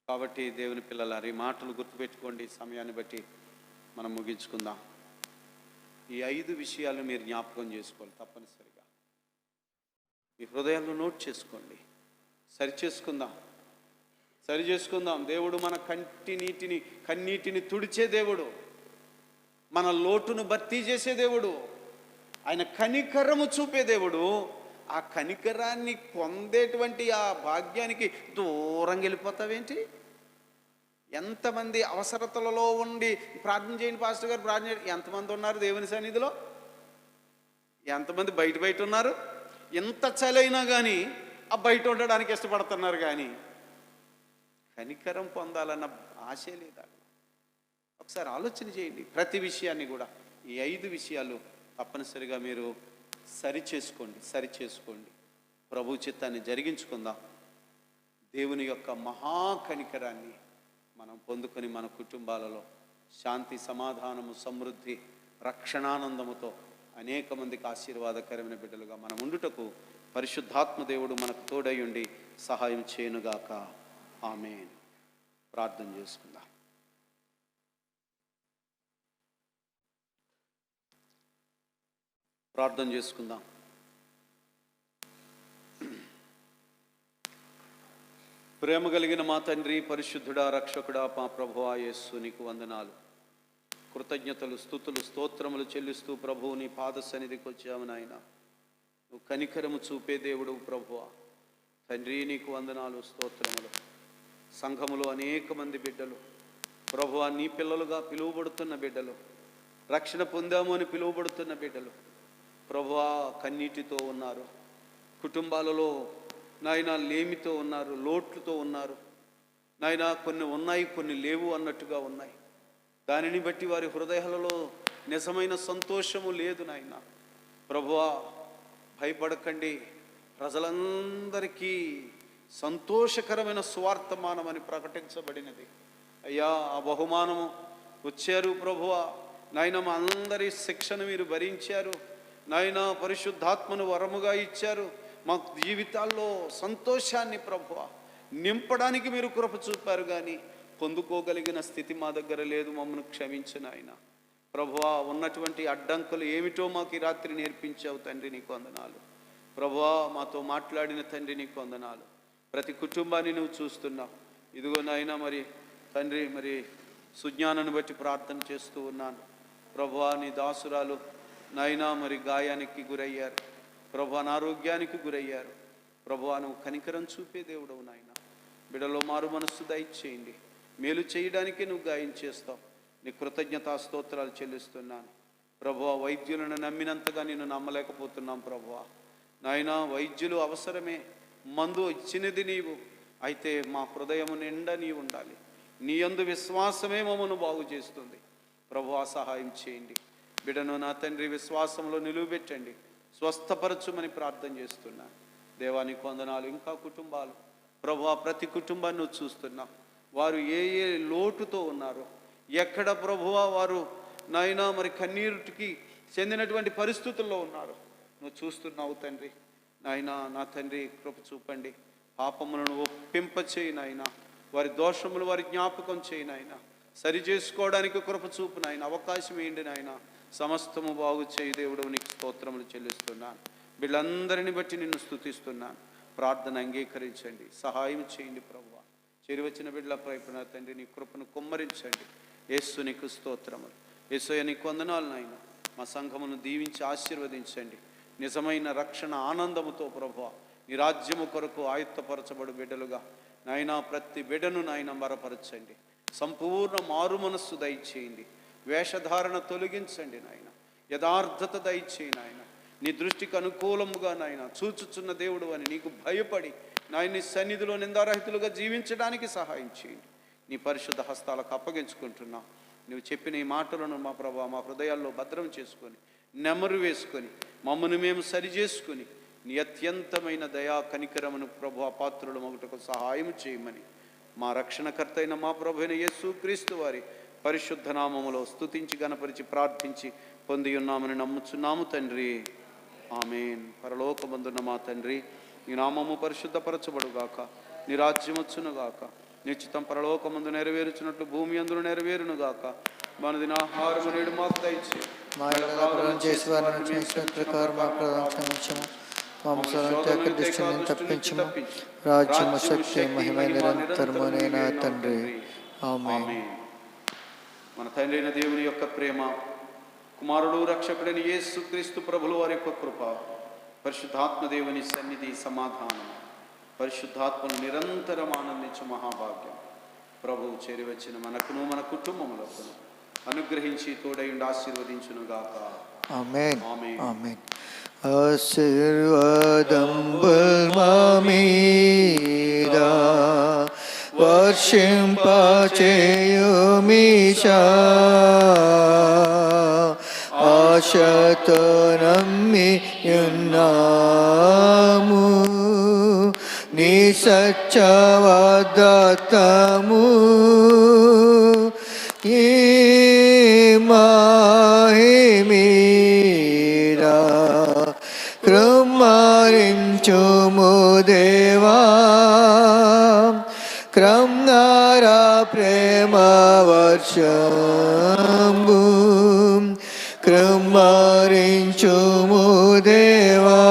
కాబట్టి దేవుని పిల్లలారు, ఈ మాటలు గుర్తుపెట్టుకోండి. సమయాన్ని బట్టి మనం ముగించుకుందాం. ఈ 5 విషయాలు మీరు జ్ఞాపకం చేసుకోవాలి తప్పనిసరిగా. మీ హృదయాల్లో నోట్ చేసుకోండి. సరి చేసుకుందాం. దేవుడు మన కన్నీటిని తుడిచే దేవుడు, మన లోటును భర్తీ చేసే దేవుడు, ఆయన కనికరము చూపే దేవుడు. ఆ కనికరాన్ని పొందేటువంటి ఆ భాగ్యానికి దూరంగా వెళ్ళిపోతావేంటి? ఎంతమంది అవసరతలలో ఉండి ప్రార్థన చేయండి పాస్టర్ గారు, ప్రార్థన చేయండి. ఎంతమంది ఉన్నారు దేవుని సన్నిధిలో? ఎంతమంది బయట ఉన్నారు? ఎంత చలైనా కానీ ఆ బయట ఉండడానికి ఇష్టపడుతున్నారు, కానీ కనికరం పొందాలన్న ఆశే లేదా? ఒకసారి ఆలోచన చేయండి. ప్రతి విషయాన్ని కూడా ఈ 5 విషయాలు తప్పనిసరిగా మీరు సరిచేసుకోండి. ప్రభు చిత్తాన్ని జరిగించుకుందాం. దేవుని యొక్క మహాకనికరాన్ని మనం పొందుకొని మన కుటుంబాలలో శాంతి, సమాధానము, సమృద్ధి, రక్షణానందముతో అనేక మందికి ఆశీర్వాదకరమైన బిడ్డలుగా మనం ఉండుటకు పరిశుద్ధాత్మ దేవుడు మనకు తోడై ఉండి సహాయం చేయనుగాక. ఆమేన్. ప్రార్థన చేసుకుందాం. ప్రేమ కలిగిన మా తండ్రి, పరిశుద్ధుడా, రక్షకుడా, మా ప్రభువా యేసు, నీకు వందనాలు, కృతజ్ఞతలు, స్తుతులు, స్తోత్రములు చెల్లిస్తూ ప్రభువు నీ పాద సన్నిధికి వచ్చాము నాయన. నువ్వు కనికరము చూపే దేవుడు ప్రభువా. తండ్రి నీకు వందనాలు, స్తోత్రములు. సంఘములో అనేక మంది బిడ్డలు ప్రభువా నీ పిల్లలుగా పిలువబడుతున్న బిడ్డలు, రక్షణ పొందాము అని పిలువబడుతున్న బిడ్డలు ప్రభువా కన్నీటితో ఉన్నారు. కుటుంబాలలో నాయన లేమితో ఉన్నారు, లోట్లతో ఉన్నారు నాయన. కొన్ని ఉన్నాయి, కొన్ని లేవు అన్నట్టుగా ఉన్నాయి. దానిని బట్టి వారి హృదయాలలో నిజమైన సంతోషము లేదు నాయన. ప్రభువా భయపడకండి, ప్రజలందరికీ సంతోషకరమైన సువార్తమానమని ప్రకటించబడినది. అయ్యా ఆ బహుమానము వచ్చారు ప్రభువా. నాయన మా అందరి శిక్షను మీరు భరించారు నాయన. పరిశుద్ధాత్మను వరముగా ఇచ్చారు. మా జీవితాల్లో సంతోషాన్ని ప్రభువా నింపడానికి మీరు కృప చూపారు, కానీ పొందుకోగలిగిన స్థితి మా దగ్గర లేదు. మమ్మల్ని క్షమించిన ఆయన ప్రభువా. ఉన్నటువంటి అడ్డంకులు ఏమిటో మాకు ఈ రాత్రి నేర్పించావు తండ్రి, నీకు వందనాలు ప్రభువా. మాతో మాట్లాడిన తండ్రి నీకు వందనాలు. ప్రతి కుటుంబాన్ని నువ్వు చూస్తున్నావు. ఇదిగో నాయన మరి తండ్రి మరి సుజ్ఞానాన్ని బట్టి ప్రార్థన చేస్తూ ఉన్నాను ప్రభువా. నీ దాసురాలు నాయన మరి గాయానికి గురయ్యారు ప్రభువా, అనారోగ్యానికి గురయ్యారు ప్రభువా. నువ్వు కనికరం చూపే దేవుడవు నాయన. బిడ్డలో మారు మనస్సు దయచేయండి. మేలు చేయడానికి నువ్వు గాయం చేస్తావు. నీ కృతజ్ఞతా స్తోత్రాలు చెల్లిస్తున్నాను ప్రభువా. వైద్యులను నమ్మినంతగా నేను నమ్మలేకపోతున్నాం ప్రభువా. నాయన వైద్యులు అవసరమే, మందు ఇచ్చినది నీవు. అయితే మా హృదయము నిండా నీవు ఉండాలి. నీ యందు విశ్వాసమే మమ్మను బాగు చేస్తుంది ప్రభువా. సహాయం చేయండి. బిడ్డను నా తండ్రి విశ్వాసంలో నిలువబెట్టండి, స్వస్థపరచుమని ప్రార్థన చేస్తున్నాను దేవానికి వందనాలు. ఇంకా కుటుంబాలు ప్రభువా, ప్రతి కుటుంబాన్ని నువ్వు చూస్తున్నావు. వారు ఏ ఏ లోటుతో ఉన్నారో, ఎక్కడ ప్రభువా వారు నాయనా మరి కన్నీరుకి చెందినటువంటి పరిస్థితుల్లో ఉన్నారు నువ్వు చూస్తున్నావు తండ్రి. నాయనా నా తండ్రి కృప చూపండి. పాపములను ఒప్పింపచేయి నాయనా. వారి దోషములు వారి జ్ఞాపకం చేయి నాయనా. సరి చేసుకోవడానికి కృప చూపు నాయన. అవకాశం ఏంటి నాయన. సమస్తము బాగు చేయి దేవుడు. నీకు స్తోత్రములు చెల్లిస్తున్నాను. వీళ్ళందరిని బట్టి నిన్ను స్తుతిస్తున్నాను. ప్రార్థన అంగీకరించండి, సహాయం చేయండి ప్రభువా. చేరివచ్చిన బిడ్డల ప్రయత్న తండ్రి నీ కృపను కుమ్మరించండి. యేసు నీకు స్తోత్రములు. యేసయ్య నీకు వందనాలు నాయన. మా సంఘమును దీవించి ఆశీర్వదించండి. నిజమైన రక్షణ ఆనందముతో ప్రభువా నీ రాజ్యము కొరకు ఆయుత్తపరచబడు బిడ్డలుగా నాయనా ప్రతి బిడ్డను నాయన మరపరచండి. సంపూర్ణ మారు మనస్సు దయచేయండి. వేషధారణ తొలగించండి నాయన. యథార్థత దయచేయి నాయన. నీ దృష్టికి అనుకూలముగా నాయన చూచుచున్న దేవుడు అని నీకు భయపడి నాయన నీ సన్నిధిలో నిందారహితులుగా జీవించడానికి సహాయం చేయండి. నీ పరిశుద్ధ హస్తాలకు అప్పగించుకుంటున్నా. నువ్వు చెప్పిన ఈ మాటలను మా ప్రభా మా హృదయాల్లో భద్రం చేసుకొని నెమరు వేసుకొని మమ్మల్ని మేము సరిచేసుకొని నీ అత్యంతమైన దయా కనికరమును ప్రభు పాత్రులు మగుటకు సహాయం చేయమని మా రక్షణకర్త అయిన మా ప్రభు అయిన యేసు క్రీస్తు వారి పరిశుద్ధ నామములో స్తుతించి గణపరిచి ప్రార్థించి పొంది ఉన్నామని నమ్ముచున్నాము తండ్రి. ఆమేన్. పరలోకమందున్న మా తండ్రి, నీ నామము పరిశుద్ధపరచబడుగాక, నీ రాజ్యం వచ్చునుగాక, నిశ్చితం పరలోకమందు నెరవేరుచున్నట్లు భూమి అందును నెరవేరునుగాక. మన దినాహారము నేడు మాకు దయచేయి. తప్పించము. రాజ్యము శక్తి మహిమ నిరంతరమునైన తండ్రి. ఆమేన్. మన తండ్రి అయిన దేవుని యొక్క ప్రేమ, కుమారుడు రక్షకుడైన యేసు క్రీస్తు ప్రభుల వారి యొక్క కృప, పరిశుద్ధాత్మ దేవుని సన్నిధి సమాధానం, పరిశుద్ధాత్మను నిరంతరం ఆనందించు మహాభాగ్యం ప్రభువు చేరివచ్చిన మనకును మన కుటుంబములకు అనుగ్రహించి తోడయుండి ఆశీర్వదించునుగాక. ఆమేన్. ఆమేన్. ఆమేన్. ఆశీర్వాదంబుల్ మా మీద వర్షింపచేయుమీశా, ఆశతో నమ్మియున్నాము నీ సత్యవాగ్దానము. ఈ మహిమీరా కృమ్మరించుము దేవా, క్రమ్నారా ప్రేమ వర్షంబు కృమ్మరించుము దేవా.